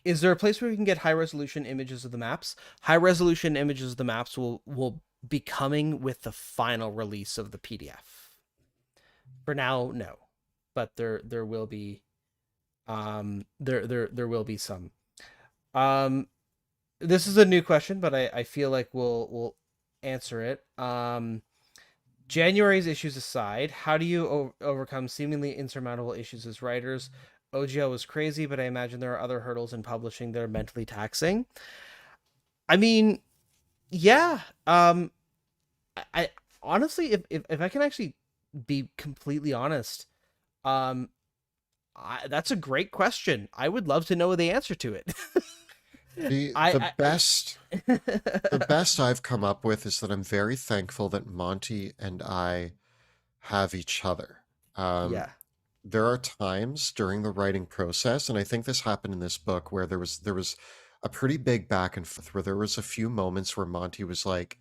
is there a place where we can get high resolution images of the maps? High resolution images of the maps will be coming with the final release of the PDF. For now, no, but there will be there will be some. Um, this is a new question, but I feel like we'll answer it. January's issues aside, how do you overcome seemingly insurmountable issues as writers? OGL was crazy, but I imagine there are other hurdles in publishing that are mentally taxing. I mean, yeah. I honestly, if I can actually be completely honest, um, that's a great question. I would love to know the answer to it. the the I, best the best I've come up with is that I'm very thankful that Monty and I have each other. Um, yeah, there are times during the writing process, and I think this happened in this book where there was a pretty big back and forth where there was a few moments where Monty was like,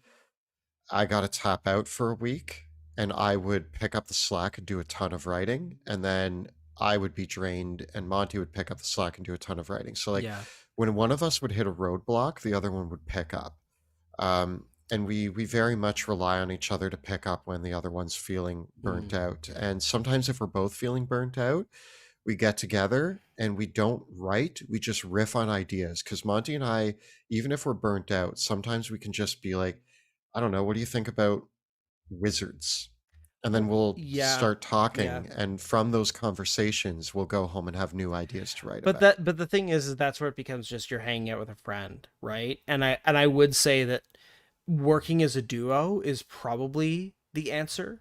I got to tap out for a week, and I would pick up the slack and do a ton of writing, and then I would be drained and Monty would pick up the slack and do a ton of writing. So like yeah, when one of us would hit a roadblock, the other one would pick up. And we very much rely on each other to pick up when the other one's feeling burnt mm, out. And sometimes if we're both feeling burnt out, we get together and we don't write, we just riff on ideas. Because Monty and I, even if we're burnt out, sometimes we can just be like, I don't know, what do you think about wizards? And then we'll yeah, start yeah. talking. And from those conversations, we'll go home and have new ideas to write But about. the thing is that's where it becomes just you're hanging out with a friend, right? And I would say that working as a duo is probably the answer,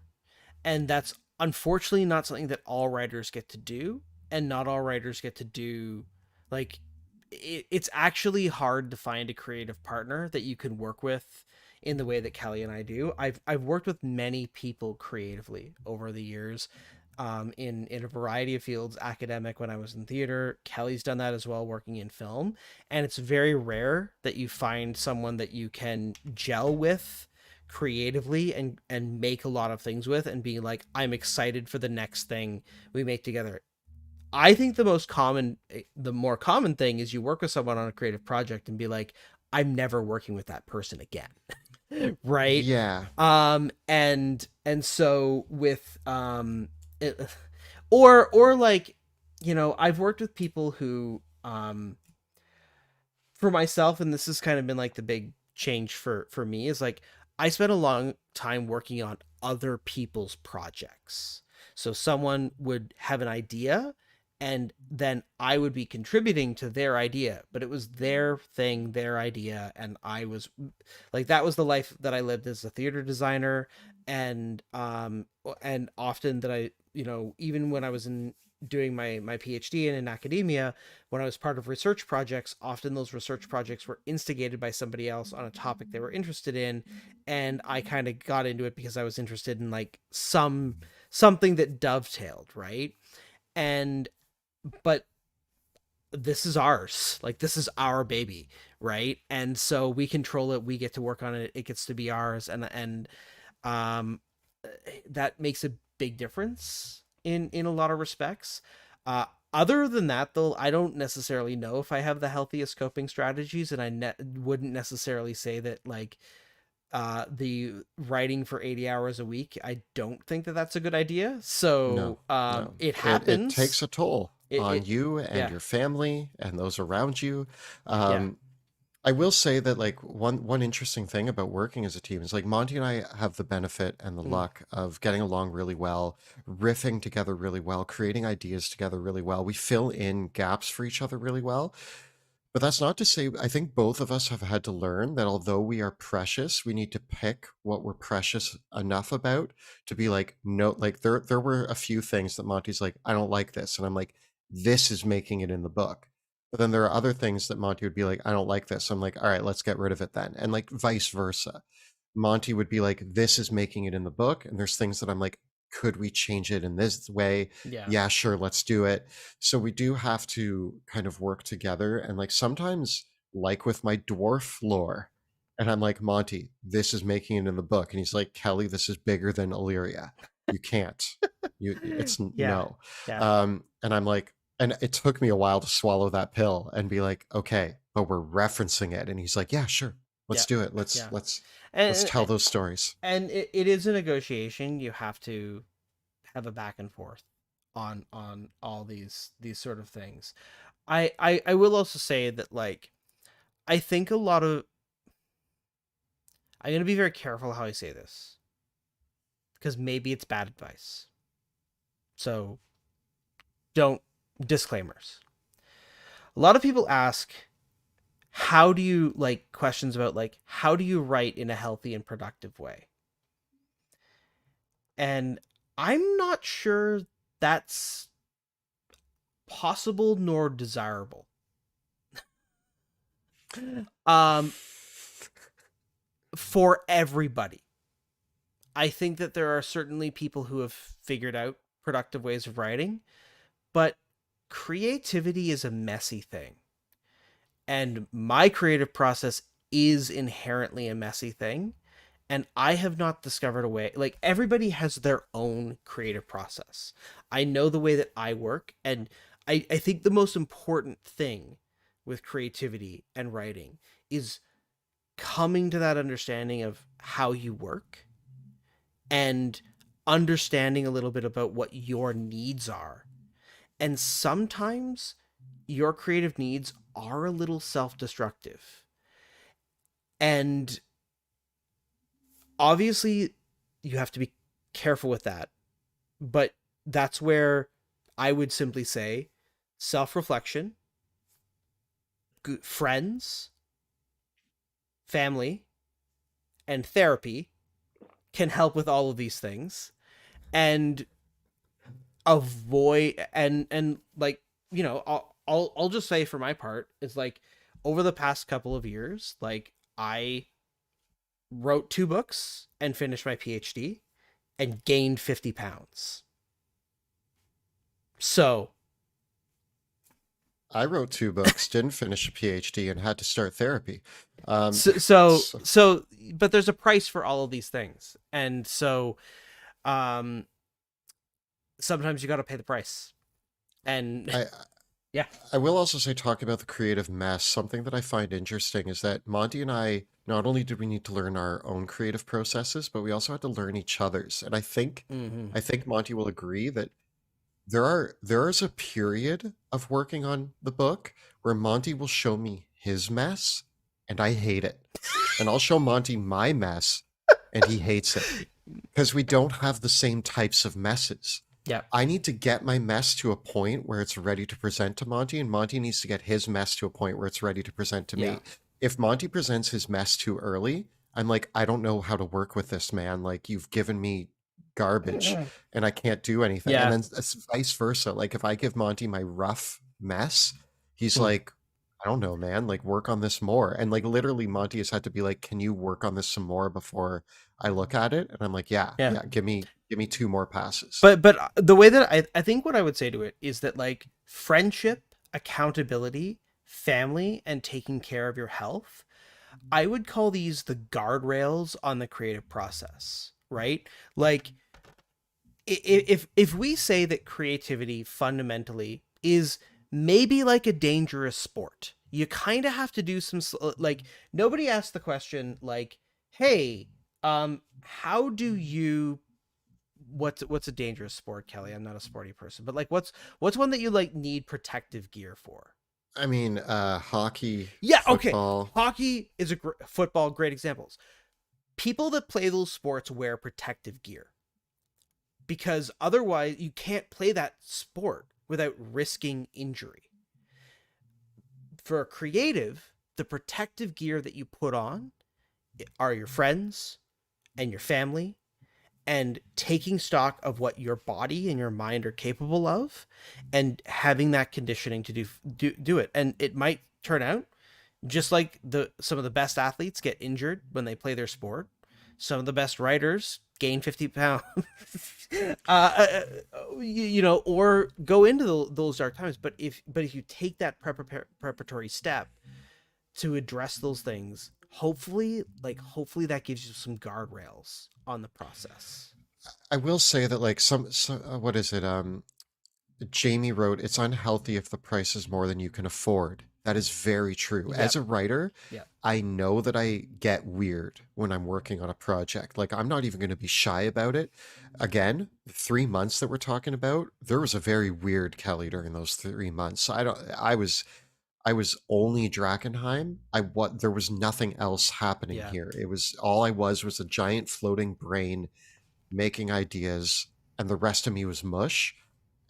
and that's unfortunately not something that all writers get to do, and not all writers get to do. Like, it's actually hard to find a creative partner that you can work with in the way that Kelly and I do. I've worked with many people creatively over the years, in a variety of fields. Academic, when I was in theater, Kelly's done that as well, working in film, and it's very rare that you find someone that you can gel with creatively and make a lot of things with and be like, I'm excited for the next thing we make together. I think the more common thing is you work with someone on a creative project and be like, I'm never working with that person again. Right. Yeah. And so with it, or like, I've worked with people who for myself, and this has kind of been like the big change for me, is like I spent a long time working on other people's projects. So someone would have an idea and then I would be contributing to their idea, but it was their thing, their idea, and I was like, that was the life that I lived as a theater designer. And often that I, even when I was in doing my PhD and in academia, when I was part of research projects, often those research projects were instigated by somebody else on a topic they were interested in, and I kind of got into it because I was interested in like something that dovetailed, right? And but this is ours. Like, this is our baby, right? And so we control it, we get to work on it, it gets to be ours, and um that makes a big difference in a lot of respects. Other than that, though, I don't necessarily know if I have the healthiest coping strategies, and wouldn't necessarily say that like the writing for 80 hours a week, I don't think that that's a good idea. No, So no. it It takes happens. a toll on It you and Yeah, your family and those around you. yeah. Um, I will say that like one interesting thing about working as a team is like Monty and I have the benefit and the Mm, luck of getting along really well, riffing together really well, creating ideas together really well. We fill in gaps for each other really well. But that's not to say, I think both of us have had to learn that although we are precious, we need to pick what we're precious enough about to be like, no, like there were a few things that Monty's like, I don't like this. And I'm like, this is making it in the book. But then there are other things that Monty would be like, I don't like this. I'm like, all right, let's get rid of it then. And like vice versa. Monty would be like, this is making it in the book. And there's things that I'm like, could we change it in this way? yeah. Yeah, sure, let's do it. So we do have to kind of work together. And like sometimes, like with my dwarf lore, and I'm like, Monty, this is making it in the book. And he's like, Kelly, this is bigger than Illyria. You can't. It's Yeah, no. yeah, And I'm like, and it took me a while to swallow that pill and be like, okay, but we're referencing it. And he's like, yeah, sure, yeah, let's do it. yeah. Let's And tell those stories. it is a negotiation. You have to have a back and forth on all these sort of things. I will also say that like I think a lot of I'm gonna be very careful how I say this because maybe it's bad advice. So don't disclaimers. A lot of people ask how do you like questions about like how do you write in a healthy and productive way? And I'm not sure that's possible nor desirable. Um, for everybody. I think that there are certainly people who have figured out productive ways of writing, but creativity is a messy thing. And my creative process is inherently a messy thing. And I have not discovered a way, like, everybody has their own creative process. I know the way that I work. And I think the most important thing with creativity and writing is coming to that understanding of how you work and understanding a little bit about what your needs are. And sometimes your creative needs are a little self-destructive. And obviously you have to be careful with that. But that's where I would simply say self-reflection, friends, family, and therapy can help with all of these things. And avoid and like, I'll just say for my part, it's like over the past couple of years, like I wrote 2 books and finished my PhD and gained 50 pounds. So I wrote 2 books, didn't finish a PhD, and had to start therapy. Um, so so, so so but there's a price for all of these things. And so um sometimes you got to pay the price. And I yeah. I will also say, talk about the creative mess. Something that I find interesting is that Monty and I, not only did we need to learn our own creative processes, but we also had to learn each other's. And Mhm. I think Monty will agree that there is a period of working on the book where Monty will show me his mess, and I hate it. And I'll show Monty my mess, and he hates it. Because we don't have the same types of messes. Yeah. I need to get my mess to a point where it's ready to present to Monty, and Monty needs to get his mess to a point where it's ready to present to Yeah. me. If Monty presents his mess too early, I'm like, I don't know how to work with this, man. Like, you've given me garbage and I can't do anything. Yeah. And then it's vice versa. Like, if I give Monty my rough mess, he's Hmm. like, I don't know, man, like work on this more. And like literally Monty has had to be like, can you work on this some more before I look at it? And I'm like, yeah, give me 2 more passes. But the way that I think what I would say to it is that like friendship, accountability, family, and taking care of your health, I would call these the guardrails on the creative process, right? Like if we say that creativity fundamentally is maybe like a dangerous sport, you kind of have to do some like nobody asked the question like, hey, how do you what's a dangerous sport, Kelly? I'm not a sporty person, but like what's one that you like need protective gear for? I mean, hockey, Yeah, football. okay. Hockey is football, great examples. People that play those sports wear protective gear because otherwise you can't play that sport without risking injury. For a creative, the protective gear that you put on are your friends and your family and taking stock of what your body and your mind are capable of and having that conditioning to do it. And it might turn out just like some of the best athletes get injured when they play their sport. Some of the best writers gain 50 pounds, or go into those dark times. But if you take that preparatory step to address those things, hopefully that gives you some guardrails on the process. I will say that like what is it? Jamie wrote, it's unhealthy if the price is more than you can afford. That is very true. Yep. As a writer, Yep. I know that I get weird when I'm working on a project. Like, I'm not even going to be shy about it. Again, 3 months that we're talking about, there was a very weird Kelly during those 3 months. I was only Drakkenheim. There was nothing else happening here. It was all I was a giant floating brain making ideas, and the rest of me was mush.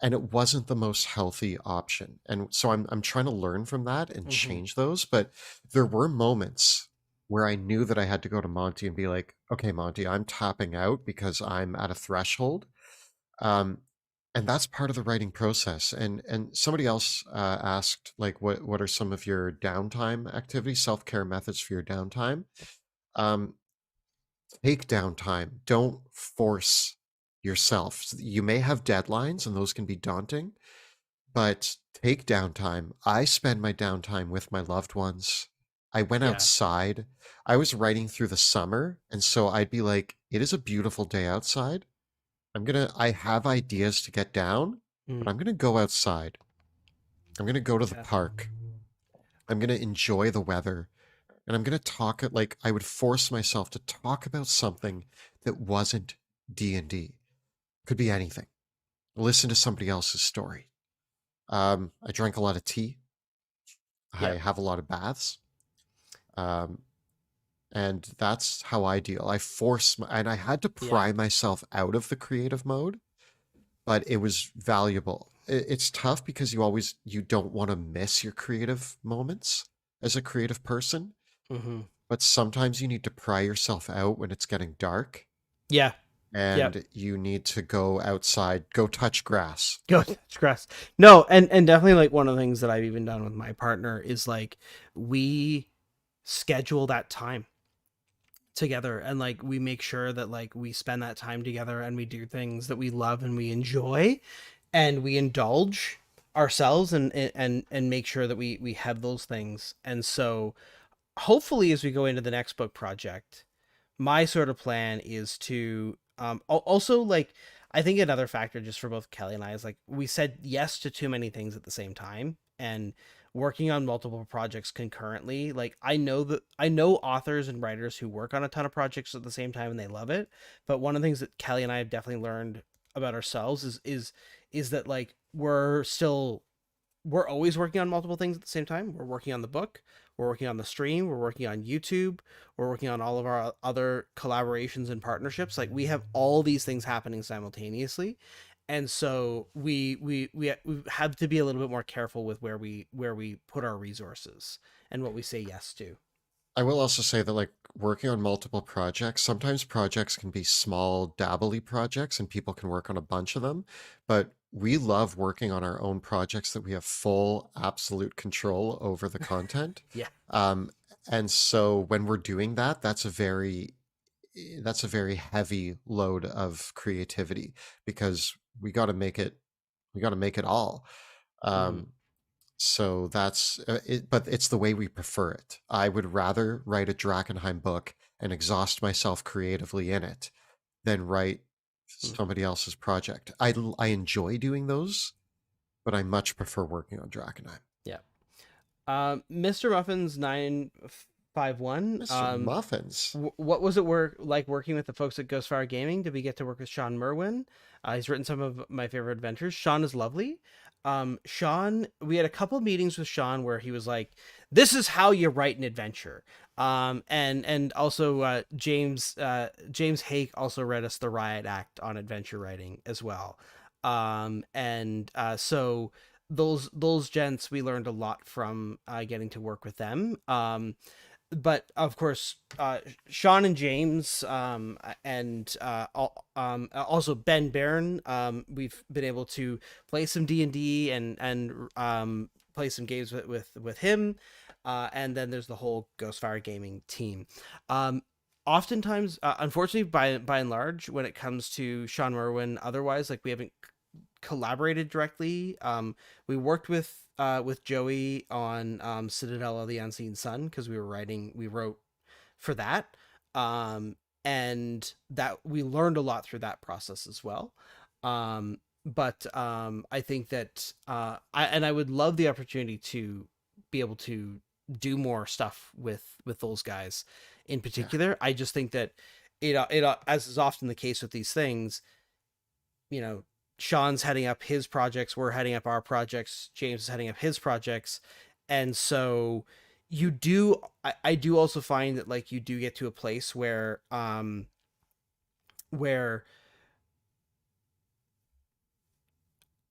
And it wasn't the most healthy option. And so I'm trying to learn from that and change those. But there were moments where I knew that I had to go to Monty and be like, okay, Monty, I'm tapping out because I'm at a threshold. And that's part of the writing process. And somebody else asked, like, what are some of your downtime activities, self-care methods for your downtime? Take downtime. Don't force yourself. You may have deadlines and those can be daunting, but take downtime. I spend my downtime with my loved ones. I went outside. I was writing through the summer, and so I'd be like, it is a beautiful day outside. I have ideas to get down, but I'm going to go outside. I'm going to go to the park. I'm going to enjoy the weather. And I'm going to talk it like I would force myself to talk about something that wasn't D&D. Could be anything. Listen to somebody else's story. I drank a lot of tea. I have a lot of baths. And that's how I deal. And I had to pry myself out of the creative mode, but it was valuable. It's tough because you don't want to miss your creative moments as a creative person. But sometimes you need to pry yourself out when it's getting dark. Yeah. And you need to go outside, go touch grass. Go touch grass. No, and definitely like one of the things that I've even done with my partner is like we schedule that time together and like we make sure that like we spend that time together and we do things that we love and we enjoy and we indulge ourselves and make sure that we have those things. And so hopefully as we go into the next book project, my sort of plan is to also like I think another factor just for both Kelly and I is like we said yes to too many things at the same time and working on multiple projects concurrently. Like I know authors and writers who work on a ton of projects at the same time and they love it. But one of the things that Kelly and I have definitely learned about ourselves is that like we're still we're always working on multiple things at the same time. We're working on the book, we're working on the stream, we're working on YouTube, we're working on all of our other collaborations and partnerships. Like we have all these things happening simultaneously. And so we have to be a little bit more careful with where we put our resources and what we say yes to. I will also say that like working on multiple projects, sometimes projects can be small dabbly projects and people can work on a bunch of them, but we love working on our own projects that we have full absolute control over the content. Yeah. Um, and so when we're doing that, that's a very heavy load of creativity because we got to make it all. Mm-hmm. Um, so that's it, but it's the way we prefer it. I would rather write a Drakkenheim book and exhaust myself creatively in it than write somebody else's project. I enjoy doing those, but I much prefer working on Drakkenheim. Yeah. Mr. Muffins 951. Mr. Muffins. What was it like working with the folks at Ghostfire Gaming? Did we get to work with Sean Merwin? He's written some of my favorite adventures. Sean is lovely. Sean, we had a couple meetings with Sean where he was like, "This is how you write an adventure." And also James Hake also read us the Riot Act on adventure writing as well. So those gents, we learned a lot from getting to work with them. But of course, Sean and James, also Ben Barron, we've been able to play some D&D and play some games with him, and then there's the whole Ghostfire Gaming team. Oftentimes, unfortunately, by and large, when it comes to Sean Merwin, otherwise, like we haven't collaborated directly. We worked with Joey on Citadel of the Unseen Sun because we wrote for that, and that we learned a lot through that process as well. But I think that I would love the opportunity to be able to do more stuff with those guys in Yeah. particular. I just think that it as is often the case with these things, you know, Sean's heading up his projects, we're heading up our projects, James is heading up his projects. And so I do also find that like you do get to a place where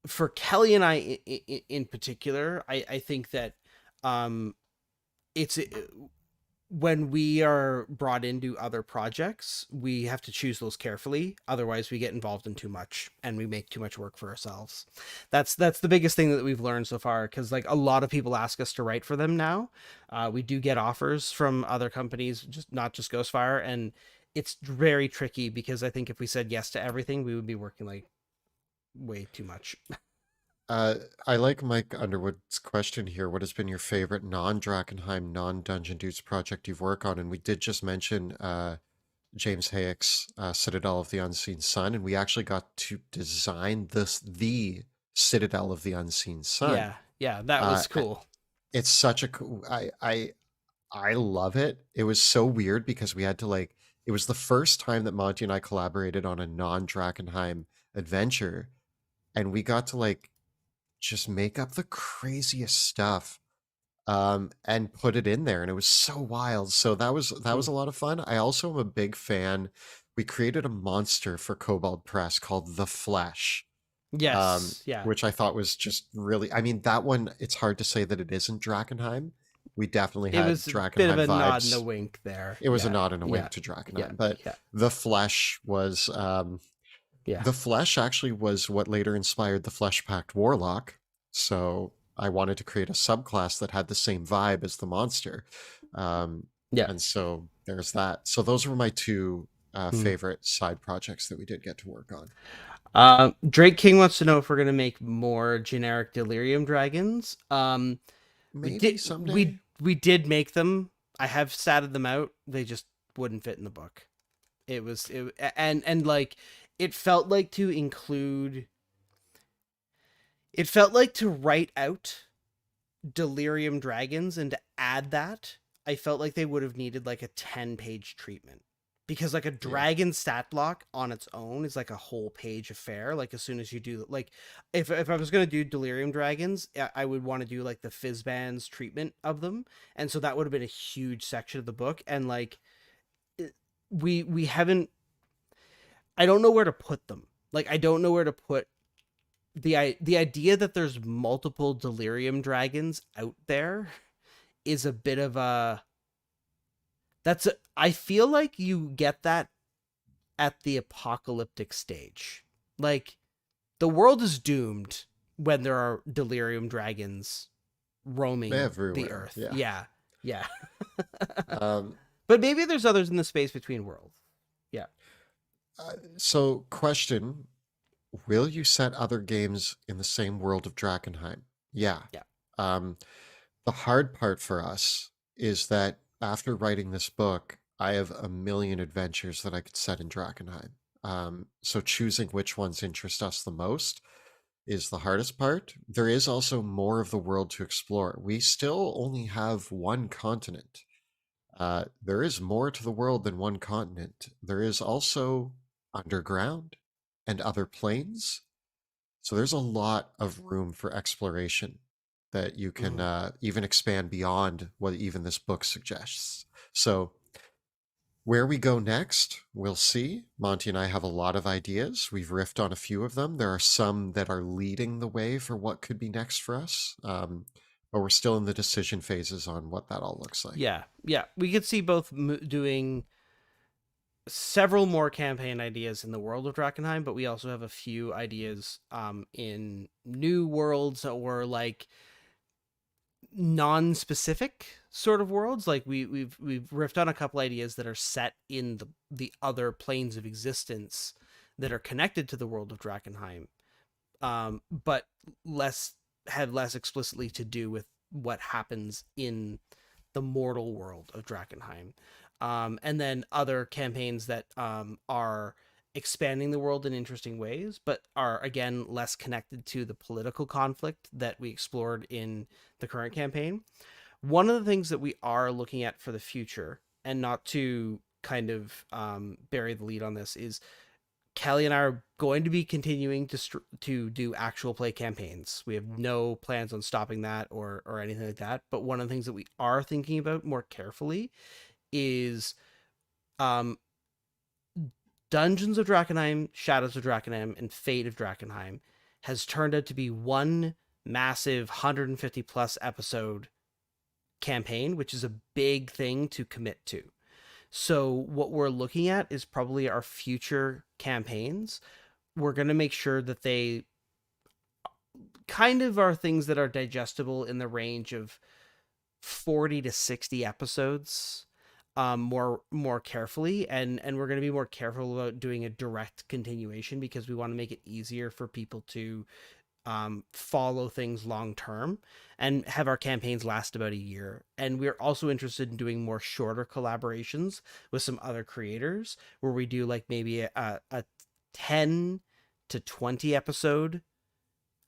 for Kelly and I in particular, I think that it's when we are brought into other projects, we have to choose those carefully. Otherwise, we get involved in too much and we make too much work for ourselves. That's the biggest thing that we've learned so far. Because like a lot of people ask us to write for them now. We do get offers from other companies, just not just Ghostfire, and it's very tricky because I think if we said yes to everything, we would be working like way too much. Uh, I like Mike Underwood's question here. What has been your favorite non-Drakkenheim, non-Dungeon Dudes project you've worked on? And we did just mention James Hayek's Citadel of the Unseen Sun, and we actually got to design the Citadel of the Unseen Sun. Yeah, that Uh, was cool. it's such a cool. I love it. It was so weird because we had to like. It was the first time that Monty and I collaborated on a non-Drakkenheim adventure, and we got to like just make up the craziest stuff and put it in there, and it was so wild. So that was Mm. a lot of fun. I also am a big fan. We created a monster for Kobold Press called the Flesh, Yes, yeah. which I thought was just really, I mean, that one, it's hard to say that it isn't Drakkenheim. We definitely It had was a bit of Drakkenheim a nod and a vibes. wink there. It was a Yeah, nod and a yeah, wink to yeah, Drakkenheim, but yeah, the Flesh was yeah. the Flesh actually was what later inspired the Flesh Pact Warlock. So I wanted to create a subclass that had the same vibe as the monster. Um, Yeah. and so there's that. So those were my two Mm. favorite side projects that we did get to work on. Drake King wants to know if we're gonna make more generic delirium dragons. We Maybe did someday. we did make them. I have statted them out. They just wouldn't fit in the book. And like it felt like to include. It felt like to write out delirium dragons and to add that. I felt like they would have needed like a 10-page treatment. because like a Yeah. dragon stat block on its own is like a whole page affair. Like as soon as you do, like if I was going to do delirium dragons, I would want to do like the Fizzban's treatment of them, and so that would have been a huge section of the book. And like we haven't, I don't know where to put them. Like I don't know where to put the idea that there's multiple delirium dragons out there is a bit of a, I feel like you get that at the apocalyptic stage. Like the world is doomed when there are delirium dragons roaming the Everywhere. earth. Yeah. Yeah. Yeah. Um, But maybe there's others in the space between worlds. Yeah. so question, will you set other games in the same world of Drakkenheim? Yeah. Yeah. Um, the hard part for us is that after writing this book, I have a million adventures that I could set in Drakkenheim. So choosing which ones interest us the most is the hardest part. There is also more of the world to explore. We still only have one continent. There is more to the world than one continent. There is also underground and other planes. So there's a lot of room for exploration that you can Mhm. even expand beyond what even this book suggests. So where we go next, we'll see. Monty and I have a lot of ideas. We've riffed on a few of them. There are some that are leading the way for what could be next for us. But we're still in the decision phases on what that all looks like. Yeah. Yeah. We could see both doing several more campaign ideas in the world of Drakkenheim, but we also have a few ideas in new worlds or like non-specific sort of worlds. Like we've riffed on a couple ideas that are set in the other planes of existence that are connected to the world of Drakkenheim, but less have less explicitly to do with what happens in the mortal world of Drakkenheim. And then other campaigns that are expanding the world in interesting ways, but are again less connected to the political conflict that we explored in the current campaign. One of the things that we are looking at for the future, and not to kind of bury the lead on this, is Kelly and I are going to be continuing to do actual play campaigns. We have no plans on stopping that or anything like that. But one of the things that we are thinking about more carefully is um, Dungeons of Drakkenheim, Shadows of Drakkenheim, and Fate of Drakkenheim has turned out to be one massive 150 plus episode campaign, which is a big thing to commit to. So what we're looking at is probably our future campaigns. We're going to make sure that they kind of are things that are digestible in the range of 40 to 60 episodes, more carefully, and we're going to be more careful about doing a direct continuation because we want to make it easier for people to follow things long term and have our campaigns last about a year. And we're also interested in doing more shorter collaborations with some other creators where we do like maybe a 10 to 20 episode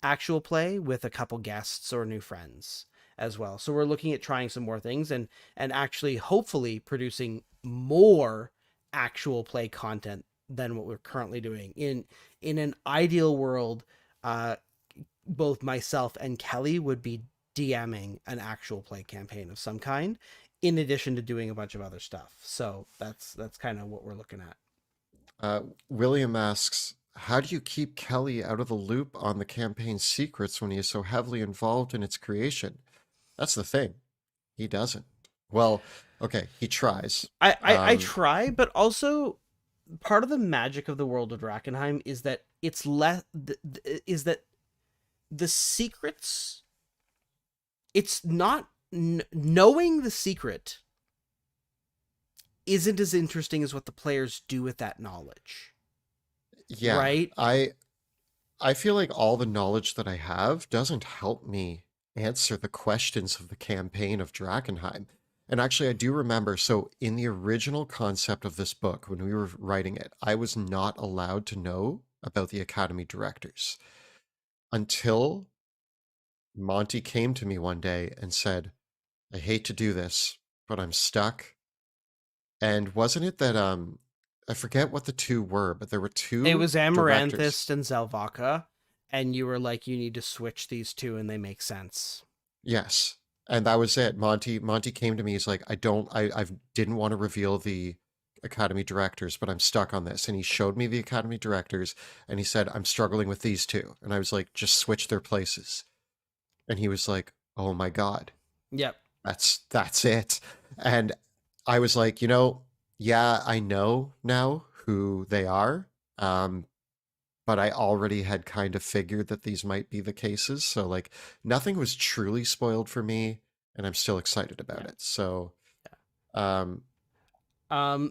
actual play with a couple guests or new friends as well. So we're looking at trying some more things and actually hopefully producing more actual play content than what we're currently doing. In an ideal world, both myself and Kelly would be DMing an actual play campaign of some kind, in addition to doing a bunch of other stuff. So that's kind of what we're looking at. Uh, William asks, how do you keep Kelly out of the loop on the campaign's secrets when he is so heavily involved in its creation? That's the thing. He doesn't. Well, okay, he tries. I Um, try, but also part of the magic of the world of Drakkenheim is that it's less is that the secrets. It's not knowing the secret isn't as interesting as what the players do with that knowledge, yeah, right? I feel like all the knowledge that I have doesn't help me answer the questions of the campaign of Drakkenheim. And actually, I do remember, so in the original concept of this book, when we were writing it, I was not allowed to know about the Academy directors until Monty came to me one day and said, I hate to do this, but I'm stuck. And wasn't it that I forget what the two were, but there were It two was directors. Amaranthist and Zelvaka, and you were like, you need to switch these two, and they make sense. Yes. And that was it. Monty came to me. He's like, I didn't want to reveal the Academy directors, but I'm stuck on this. And he showed me the Academy directors and he said, I'm struggling with these two. And I was like, just switch their places. And he was like, oh my God, Yep. that's it. And I was like, yeah, I know now who they are. But I already had kind of figured that these might be the cases. So like nothing was truly spoiled for me, and I'm still excited about Yeah. it. So um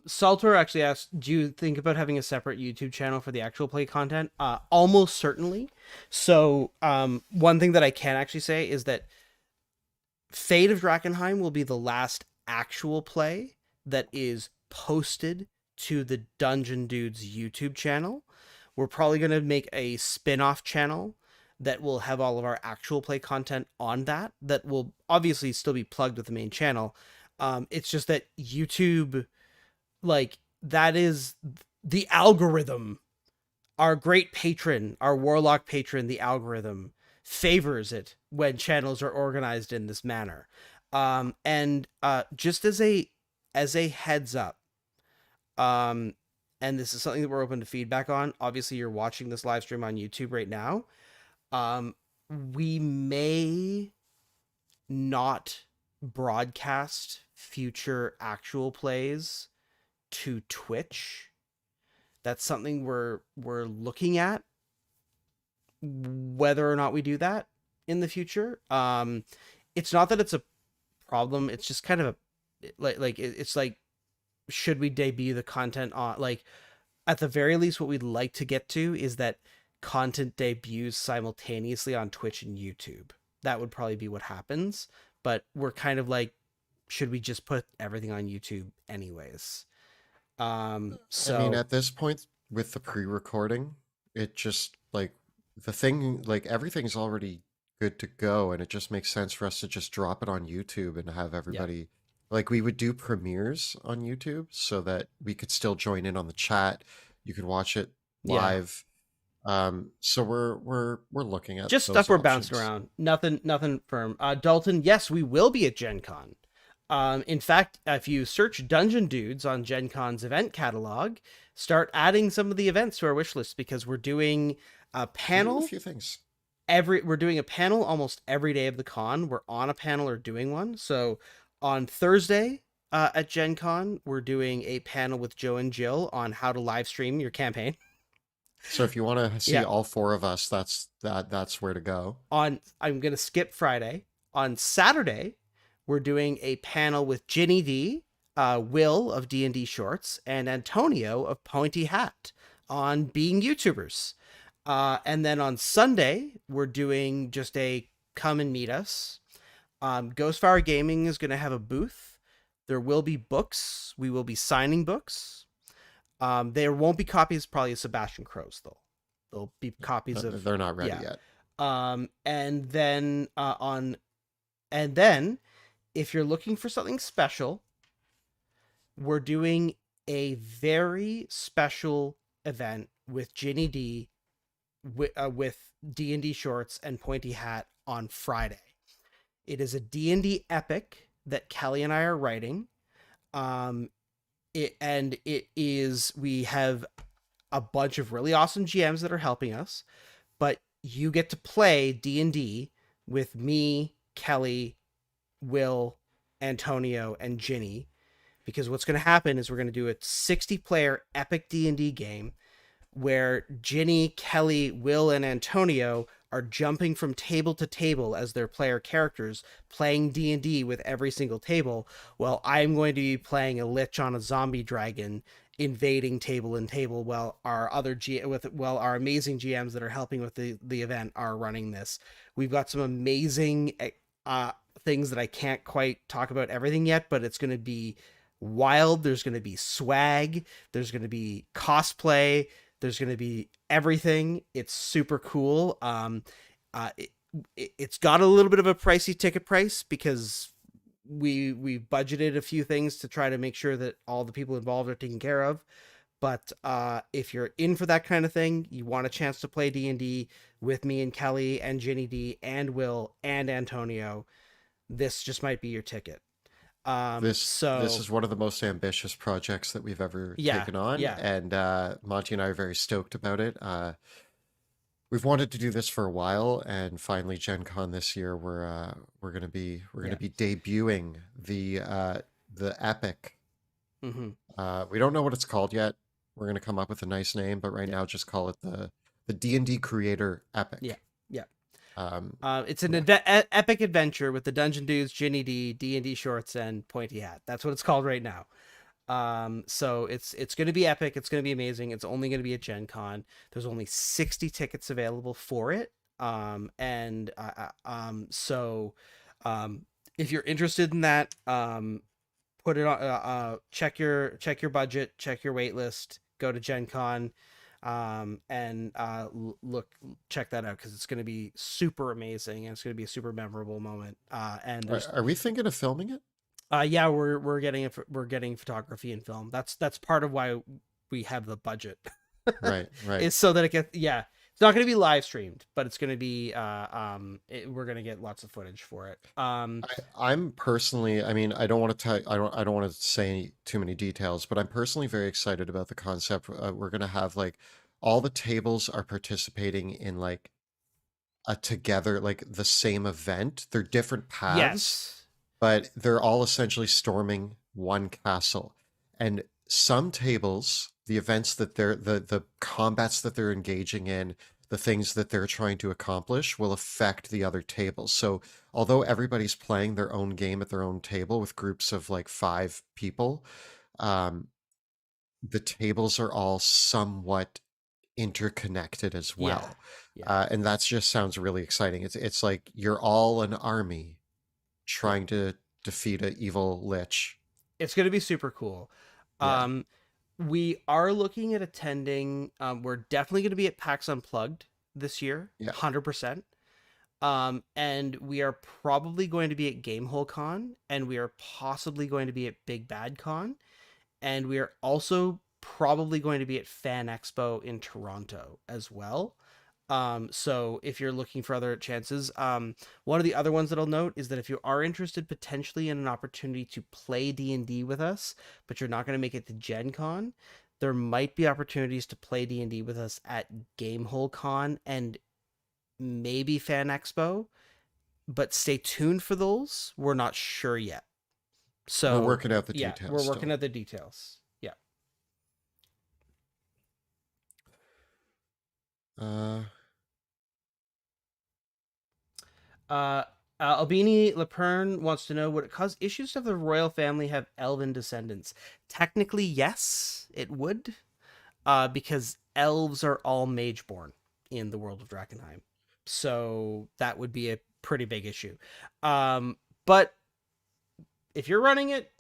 Salter actually asked, do you think about having a separate YouTube channel for the actual play content? Almost certainly. So, one thing that I can actually say is that Fate of Drakkenheim will be the last actual play that is posted to the Dungeon Dudes YouTube channel. We're probably going to make a spin-off channel that will have all of our actual play content on that will obviously still be plugged with the main channel. It's just that YouTube, like, that is the algorithm. Our great patron, our warlock patron, the algorithm favors it when channels are organized in this manner. And just as a heads up, um, and this is something that we're open to feedback on. Obviously, you're watching this live stream on YouTube right now. We may not broadcast future actual plays to Twitch. That's something we're looking at, whether or not we do that in the future. It's not that it's a problem. It's just kind of it's like, should we debut the content on, like, at the very least, what we'd like to get to is that content debuts simultaneously on Twitch and YouTube. That would probably be what happens. But we're kind of like, should we just put everything on YouTube anyways? I mean, So at this point with the pre-recording, it just like the thing, like everything's already good to go, and it just makes sense for us to just drop it on YouTube and have yeah, everybody like we would do premieres on YouTube so that we could still join in on the chat. You could watch it yeah. live. So we're looking at Just stuff those we're bouncing options. around. Nothing firm. Dalton, yes, we will be at Gen Con. In fact, if you search Dungeon Dudes on Gen Con's event catalog, start adding some of the events to our wish list, because we're doing a We're doing a panel few things. we're doing a panel almost every day of the con. We're on a panel or doing one. So on Thursday at Gen Con, we're doing a panel with Joe and Jill on how to live stream your campaign. So if you want to see Yeah. all four of us, that's where to go. I'm gonna skip Friday. On Saturday, we're doing a panel with Ginny D, Will of D&D Shorts, and Antonio of Pointy Hat on being YouTubers. And then on Sunday, we're doing just a come and meet us. Ghostfire Gaming is going to have a booth. There will be books. We will be signing books. There won't be copies probably of Sebastian Crow's, though. There'll be copies of, They're not ready yeah. yet. And then and then if you're looking for something special, we're doing a very special event with Ginny D, with D&D Shorts and Pointy Hat on Friday. It is a D&D epic that Kelly and I are writing. We have a bunch of really awesome GMs that are helping us, but you get to play D&D with me, Kelly, Will, Antonio, and Ginny, because what's going to happen is we're going to do a 60-player epic D&D game where Ginny, Kelly, Will, and Antonio are jumping from table to table as their player characters, playing D&D with every single table. Well, I'm going to be playing a lich on a zombie dragon, invading table and table, while our our amazing GMs that are helping with the event are running this. We've got some amazing things that I can't quite talk about everything yet, but it's going to be wild. There's going to be swag. There's going to be cosplay. There's going to be everything. It's super cool. It's got a little bit of a pricey ticket price because we budgeted a few things to try to make sure that all the people involved are taken care of. But if you're in for that kind of thing, you want a chance to play D&D with me and Kelly and Ginny D and Will and Antonio, this just might be your ticket. This So is one of the most ambitious projects that we've ever yeah, taken on, yeah, and Monty and I are very stoked about it. We've wanted to do this for a while, and finally, Gen Con this year, we're yeah. gonna be debuting the epic. Mm-hmm. We don't know what it's called yet. We're gonna come up with a nice name, but right Yeah, now, just call it the D&D Creator yeah, Epic. yeah. Um, It's an epic adventure with the Dungeon Dudes, Ginny D, D&D shorts, and Pointy Hat. That's what it's called right now. So it's going to be epic. It's going to be amazing. It's only going to be at Gen Con. There's only 60 tickets available for it. And so if you're interested in that, put it on. Check your budget. Check your wait list. Go to Gen Con. And look, check that out because it's going to be super amazing and it's going to be a super memorable moment. And there's are we thinking of filming it? yeah, we're getting photography and film. That's part of why we have the budget. Right, right. Is so that it gets yeah. It's not going to be live streamed, but it's going to be we're going to get lots of footage for it. I'm personally, I mean, I don't want to tell, I don't want to say too many details, but I'm personally very excited about the concept. We're gonna have like all the tables are participating in like a together, like the same event. They're different paths, Yes. but they're all essentially storming one castle. And some tables, the events that the combats that they're engaging in, the things that they're trying to accomplish will affect the other tables. So although everybody's playing their own game at their own table with groups of like 5 people, um, the tables are all somewhat interconnected as Yeah. well. Yeah. And that just sounds really exciting. It's like you're all an army Yeah. trying to defeat an evil lich. It's going to be super cool. Yeah, Um we are looking at attending we're definitely going to be at PAX Unplugged this year, yeah. 100%. And we are probably going to be at Gamehole Con, and we are possibly going to be at Big Bad Con, and we are also probably going to be at Fan Expo in Toronto as well. So if you're looking for other chances, one of the other ones that I'll note is that if you are interested potentially in an opportunity to play D&D with us, but you're not going to make it to Gen Con, there might be opportunities to play D&D with us at Gamehole Con and maybe Fan Expo, but stay tuned for those. We're not sure yet. We're So working out the yeah, details we're working still. at the details. Yeah. Uh, Uh, Albini Lepern wants to know, would it cause issues if the royal family have elven descendants? Technically, yes, it would, because elves are all mage-born in the world of Drakkenheim, so that would be a pretty big issue. But if you're running it,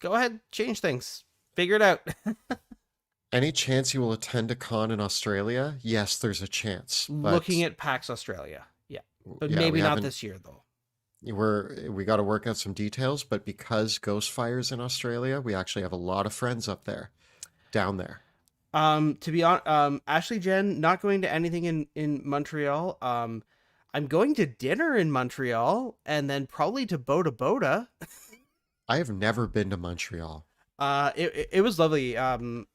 go ahead, change things, figure it out. any chance you will attend a con in Australia? Yes, there's a chance, Looking but at PAX Australia, yeah, but yeah, maybe not this year though. we got to work out some details, but because Ghostfire's in Australia, we actually have a lot of friends up there, down there. To be on, Ashley Jen, not going to anything in Montreal. I'm going to dinner in Montreal and then probably to Boda Boda. I have never been to Montreal. It was lovely.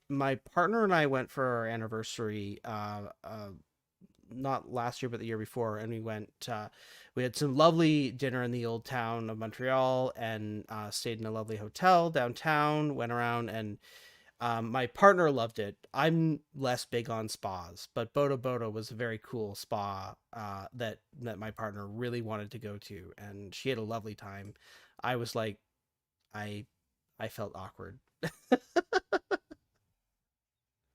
My partner and I went for our anniversary. Not last year, but the year before, and we went. We had some lovely dinner in the old town of Montreal, and stayed in a lovely hotel downtown. Went around, and my partner loved it. I'm less big on spas, but Boda Boda was a very cool spa that my partner really wanted to go to, and she had a lovely time. I was like, I I felt awkward.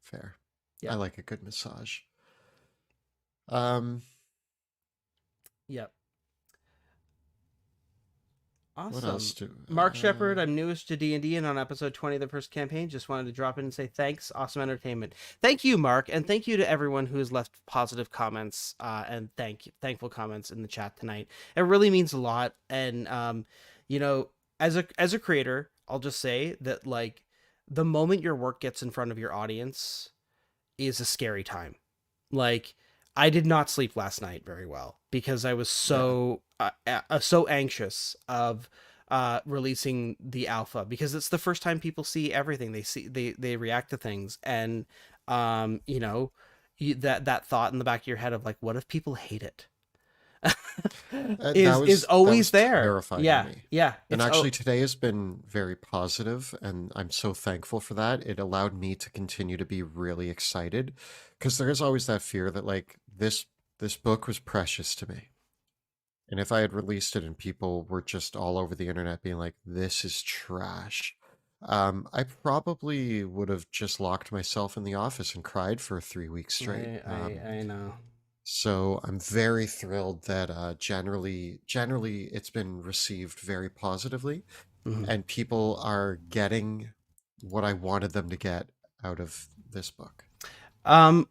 Fair. I Yep. like a good massage. Um, Yep. what else Awesome. do? Mark Shepard, I'm newest to D&D and on episode 20 of the first campaign. Just wanted to drop in and say thanks. Awesome entertainment. Thank you, Mark, and thank you to everyone who has left positive comments and thankful comments in the chat tonight. It really means a lot. And you know, as a creator, I'll just say that like the moment your work gets in front of your audience is a scary time. Like, I did not sleep last night very well because I was Yeah. so anxious of releasing the alpha, because it's the first time people see everything. They react to things, and you know, that thought in the back of your head of like, what if people hate it? Is That always was there. terrifying to Yeah, me. yeah. And It's oh actually today has been very positive, and I'm so thankful for that. It allowed me to continue to be really excited, because there is always that fear that like this book was precious to me. And if I had released it and people were just all over the internet being like, this is trash, I probably would have just locked myself in the office and cried for 3 weeks straight. I know. So I'm very thrilled that generally it's been received very positively, Mhm. and people are getting what I wanted them to get out of this book. Um,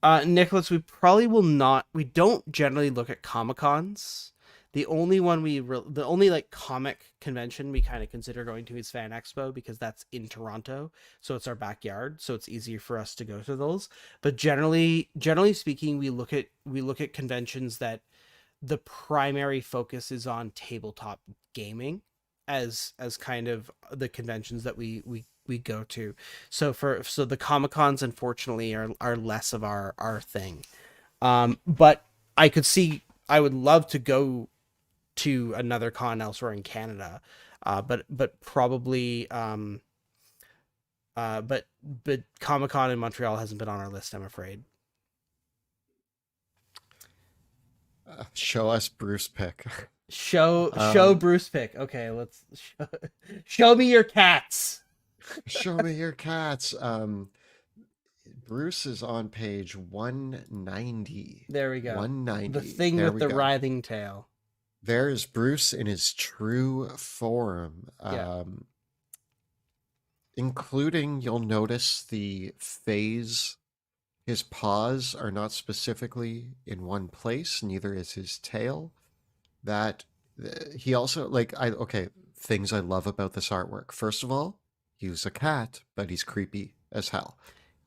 Nicholas, we probably will not. We don't generally look at Comic Cons. The only like comic convention we kind of consider going to is Fan Expo, because that's in Toronto, so it's our backyard, so it's easier for us to go to those. But generally speaking, we look at conventions that the primary focus is on tabletop gaming, as kind of the conventions that we go to. So the Comic Cons, unfortunately, are less of our thing. But I would love to go to another con elsewhere in Canada. But probably but Comic Con in Montreal hasn't been on our list, I'm afraid. Show us Bruce Pick. Show um, Bruce pick. Okay, let's show me your cats. Show me your cats. Bruce is on page 190. There we go. The 190. thing There with we the go. writhing tail. There is Bruce in his true form. Yeah. Including, you'll notice the phase. His paws are not specifically in one place, neither is his tail. That he also like I okay, things I love about this artwork. First of all, he's a cat, but he's creepy as hell.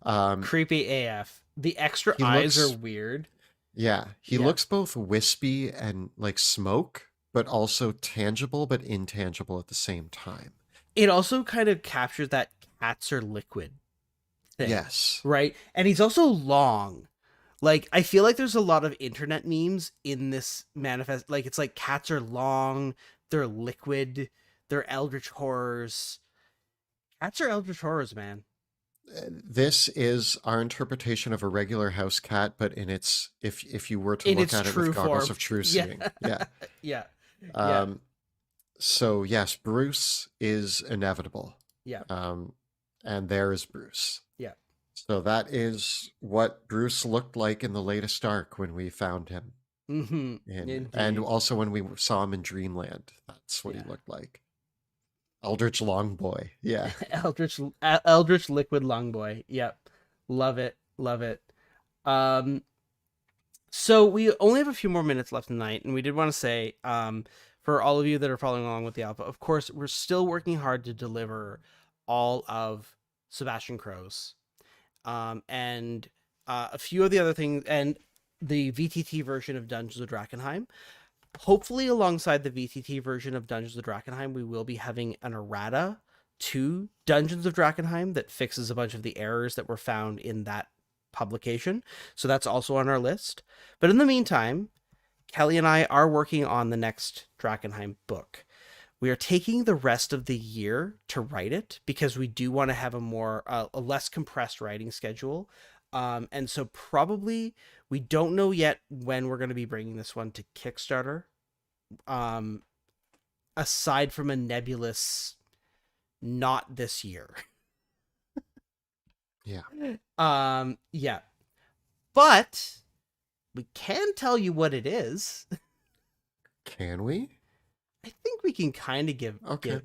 Um Creepy AF. The extra he eyes are looks weird. yeah, he Yeah. looks both wispy and like smoke, but also tangible but intangible at the same time. It also kind of captures that cats are liquid thing, Yes. right? And he's also long. Like, I feel like there's a lot of internet memes in this manifest. Like, it's like cats are long, they're liquid, they're eldritch horrors. Cats are eldritch horrors, man. This is our interpretation of a regular house cat, but in its if you were to In look its at it with true goggles form. of true Yeah. seeing. Yeah. Yeah. Yeah. Um, so yes, Bruce is inevitable. Yeah. Um, and there is Bruce. Yeah. So that is what Bruce looked like in the latest arc when we found him Mm-hmm. and Indeed. also when we saw him in Dreamland. That's what he Yeah. looked like. Eldritch Longboy. Yeah. Eldritch Liquid Longboy. Yep. Love it. Love it. Um so we only have a few more minutes left tonight, and we did want to say, for all of you that are following along with the alpha, of course, we're still working hard to deliver all of Sebastian Crowe's. And a few of the other things, and the VTT version of Dungeons of Drakkenheim. Hopefully, alongside the VTT version of Dungeons of Drakkenheim, we will be having an errata to Dungeons of Drakkenheim that fixes a bunch of the errors that were found in that publication. So that's also on our list. But in the meantime, Kelly and I are working on the next Drakkenheim book. We are taking the rest of the year to write it because we do want to have a less compressed writing schedule. And so probably we don't know yet when we're going to be bringing this one to Kickstarter. Um, Aside from a nebulous, not this year. Yeah. Yeah, but we can tell you what it is. Can we? I think we can kind of Okay.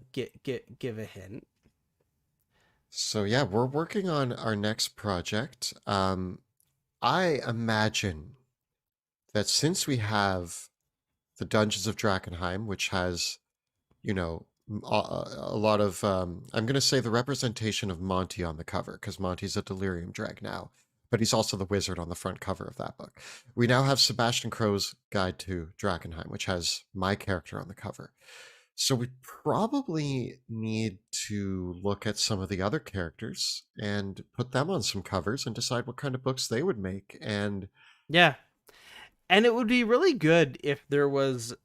give a hint. So yeah, we're working on our next project. I imagine that since we have the Dungeons of Drakkenheim, which has, you know, a lot of I'm going to say the representation of Monty on the cover, because Monty's a delirium drag now, but he's also the wizard on the front cover of that book. We now have Sebastian Crowe's Guide to Drakkenheim, which has my character on the cover. So we probably need to look at some of the other characters and put them on some covers and decide what kind of books they would make. And Yeah. And it would be really good if there was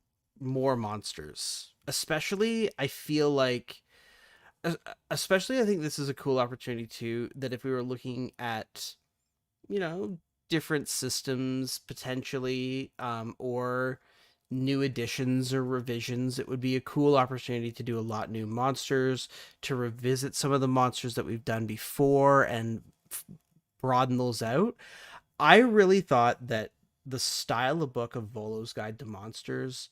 more monsters. Especially, I feel like, especially, I think this is a cool opportunity too. That if we were looking at, you know, different systems potentially, or new additions or revisions, it would be a cool opportunity to do a lot new monsters, to revisit some of the monsters that we've done before and broaden those out. I really thought that the style of book of Volo's Guide to Monsters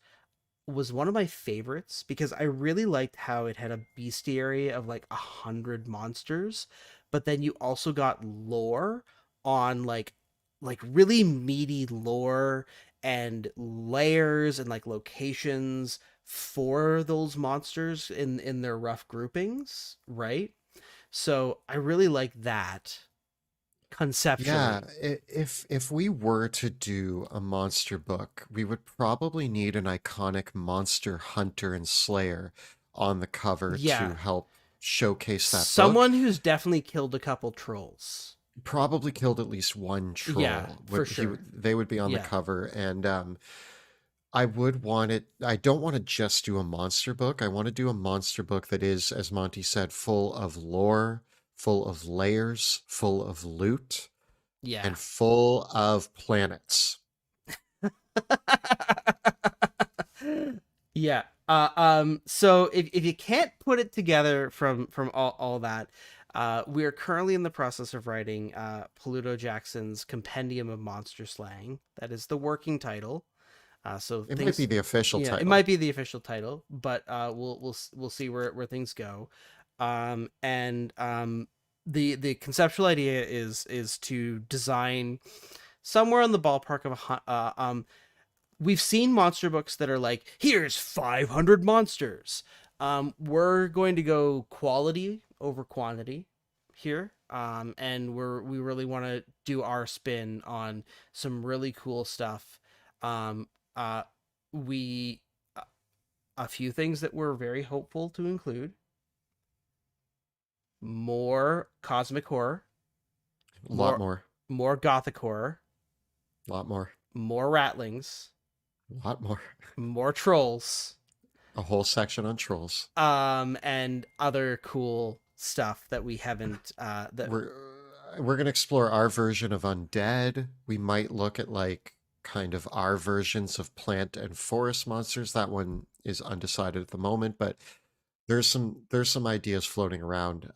was one of my favorites because I really liked how it had a bestiary of like 100 monsters, but then you also got lore on like really meaty lore and layers and like locations for those monsters in their rough groupings, right? So I really like that yeah, conceptually. if we were to do a monster book, we would probably need an iconic monster hunter and slayer on the cover to Yeah, help showcase that book. someone who's definitely killed a couple trolls. Probably killed at least one Yeah, troll. for Would sure. they would be on the Yeah. cover, and I would want it. I don't want to just do a monster book. I want to do a monster book that is, as Monty said, full of lore, full of layers, full of loot, Yeah. and full of planets. Yeah. So if you can't put it together from all that, we are currently in the process of writing Pluto Jackson's Compendium of Monster Slang. That is the working title. So It might be things, the official yeah, it title. might be the official title, but we'll see where things go. And the conceptual idea is to design somewhere in the ballpark of we've seen monster books that are like, here's 500 monsters. We're going to go quality over quantity here. And we really want to do our spin on some really cool stuff. Um, uh, we a few things that we're very hopeful to include: more cosmic horror, A lot more more, more gothic horror, a lot more, more rattlings, a lot more. more trolls, A whole section on trolls. and other cool stuff that we haven't that We're we're gonna explore our version of undead. We might look at like kind of our versions of plant and forest monsters. That one is undecided at the moment, but there's some ideas floating around.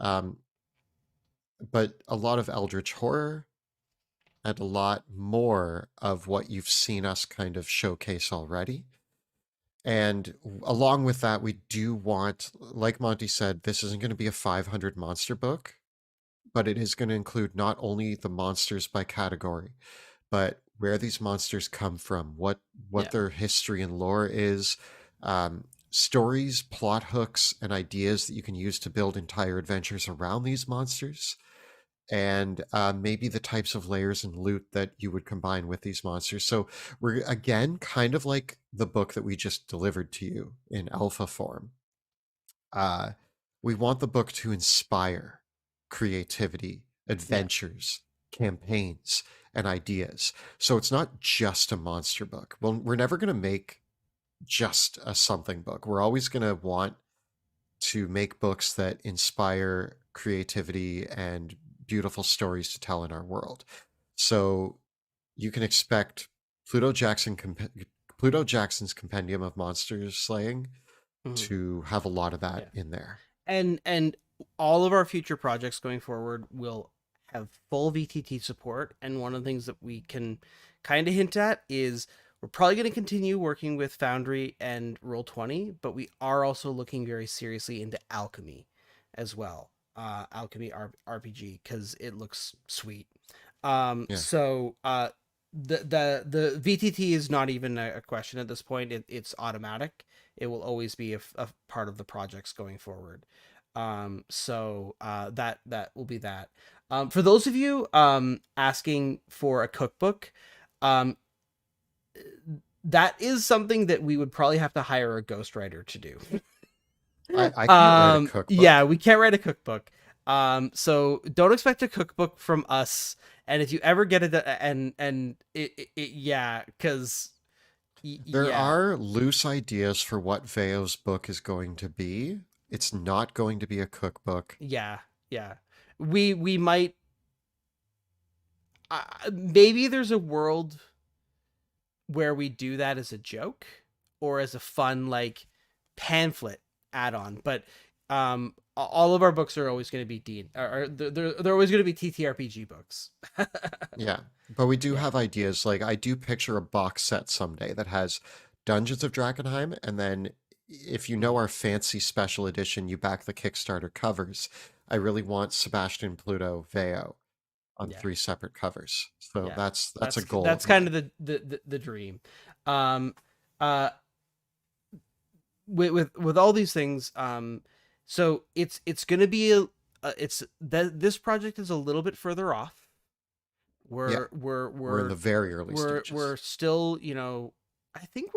But a lot of eldritch horror and a lot more of what you've seen us kind of showcase already. And along with that, we do want, like Monty said, this isn't going to be a 500 monster book, but it is going to include not only the monsters by category, but where these monsters come from, what yeah. their history and lore is, stories, plot hooks, and ideas that you can use to build entire adventures around these monsters, and maybe the types of layers and loot that you would combine with these monsters. So we're again kind of like the book that we just delivered to you in alpha form. Uh, we want the book to inspire creativity, Yeah. adventures, campaigns, and ideas. So it's not just a monster book. Well, we're never going to make just a something book. We're always going to want to make books that inspire creativity and beautiful stories to tell in our world. So you can expect Pluto Jackson Pluto Jackson's Compendium of Monster Slaying Mhm. to have a lot of that Yeah. in there. And all of our future projects going forward will have full VTT support. And one of the things that we can kind of hint at is we're probably going to continue working with Foundry and Roll20, but we are also looking very seriously into Alchemy as well. Alchemy RPG, because it looks sweet. Yeah. So the VTT is not even a question at this point. It's automatic. It will always be a part of the projects going forward. That will be that. For those of you asking for a cookbook, um, that is something that we would probably have to hire a ghostwriter to do. I can't write a Yeah, cookbook. we can't write a cookbook. So don't expect a cookbook from us. And if you ever get it, yeah, because There yeah, are loose ideas for what Veo's book is going to be. It's not going to be a cookbook. yeah, yeah, we might. Maybe there's a world where we do that as a joke or as a fun like pamphlet add-on, but all of our books are always going to be D, or they're always going to be TTRPG books. Yeah, but we do Yeah, have ideas. Like I do picture a box set someday that has Dungeons of Drakkenheim, and then if you know our fancy special edition, you back the Kickstarter covers. I really want Sebastian, Pluto, Veo on yeah, three separate covers. So yeah. that's a That's goal of that's kind mine. of the dream. Um, uh, with all these things, so it's gonna be it's that this project is a little bit further off. Yeah, We're we're we're in the we're very early we're stages. still, I think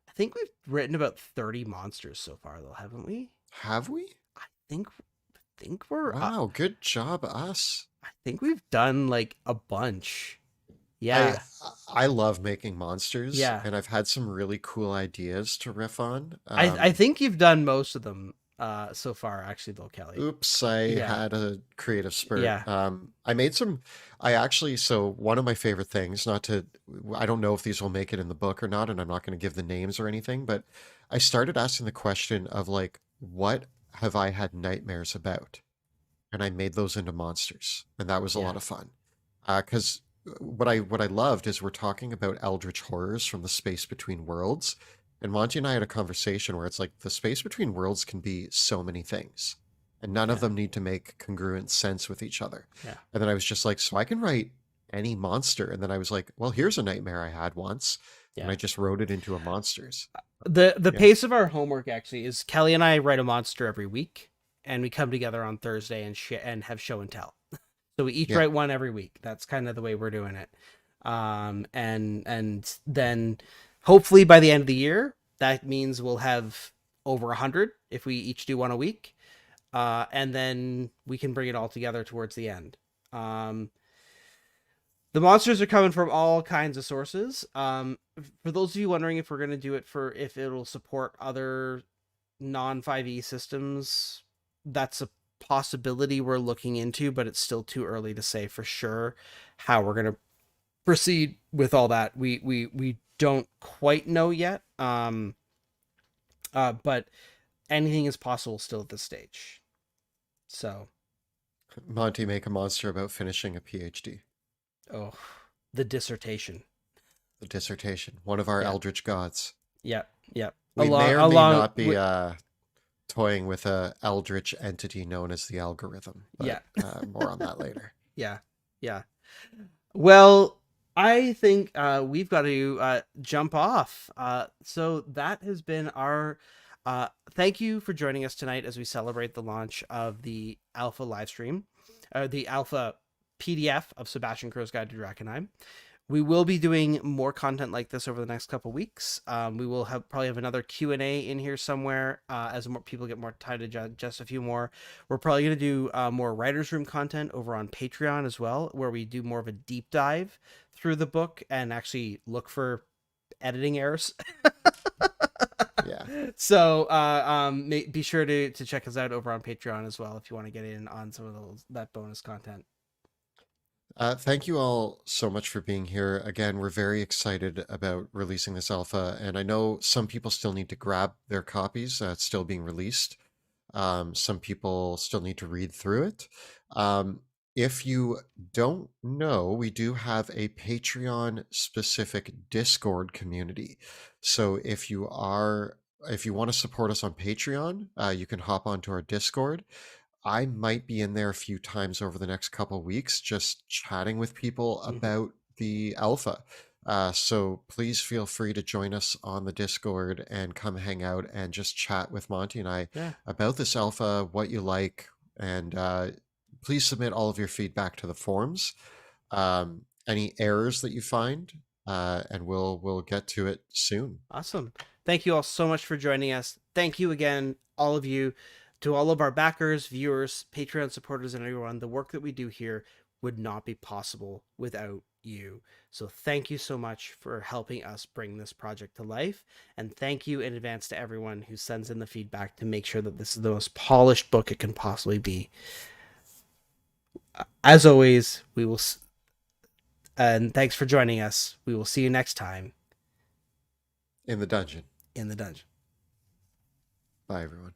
I think we've written about 30 monsters so far though, haven't we? Have we? I think we're Wow, good job, us. I think we've done like a bunch. I Yeah. I love making monsters, Yeah. and I've had some really cool ideas to riff on. I think you've done most of them so far actually though, Kelly. Oops, I Yeah. had a creative spurt. Yeah. I made some, I actually, so one of my favorite things, not to, I don't know if these will make it in the book or not, and I'm not going to give the names or anything, but I started asking the question of like, what have I had nightmares about? And I made those into monsters, and that was a Yeah. lot of fun. Because what I loved is we're talking about eldritch horrors from the space between worlds, and Monty and I had a conversation where it's like the space between worlds can be so many things, and none of Yeah. them need to make congruent sense with each other. Yeah. And then I was just like, so I can write any monster, and then I was like, well, here's a nightmare I had once, and Yeah. I just wrote it into a monsters. The Yeah, pace of our homework actually is Kelly and I write a monster every week, and we come together on Thursday and have show and tell. So we each yeah. write one every week. That's kind of the way we're doing it. And then hopefully by the end of the year, that means we'll have over 100 if we each do one a week. And then we can bring it all together towards the end. Um, the monsters are coming from all kinds of sources. For those of you wondering if we're going to do it if it'll support other non 5e systems, that's a possibility we're looking into, but it's still too early to say for sure how we're going to proceed with all that. We don't quite know yet. But anything is possible still at this stage. So, Monty, make a monster about finishing a PhD. oh, the dissertation. The dissertation, one of our Yeah. eldritch gods. Yep. Yep. We may or may Along not be toying with a eldritch entity known as the algorithm, but yeah. more on that later. Yeah. Yeah. Well, I think we've got to jump off. So that has been our. Thank you for joining us tonight as we celebrate the launch of the Alpha live stream, the Alpha PDF of Sebastian Crow's Guide to Drakkenheim. We will be doing more content like this over the next couple weeks. We will probably have another Q&A in here somewhere as more people get more time to just a few more. We're probably going to do more writer's room content over on Patreon as well, where we do more of a deep dive through the book and actually look for editing errors. Yeah. So be sure to check us out over on Patreon as well if you want to get in on some of that bonus content. Thank you all so much for being here. Again, we're very excited about releasing this alpha, and I know some people still need to grab their copies. It's still being released. Some people still need to read through it. If you don't know, we do have a Patreon specific Discord community. So if you want to support us on Patreon, you can hop onto our Discord. I might be in there a few times over the next couple weeks, just chatting with people Mm-hmm. about the alpha. So please feel free to join us on the Discord and come hang out and just chat with Monty and I Yeah. about this alpha, what you like, and please submit all of your feedback to the forums. Any errors that you find, and we'll get to it soon. Awesome. Thank you all so much for joining us. Thank you again, all of you, to all of our backers, viewers, Patreon supporters, and everyone. The work that we do here would not be possible without you. So thank you so much for helping us bring this project to life. And thank you in advance to everyone who sends in the feedback to make sure that this is the most polished book it can possibly be. As always, we will, and thanks for joining us. We will see you next time In the dungeon. in the dungeon. Bye, everyone.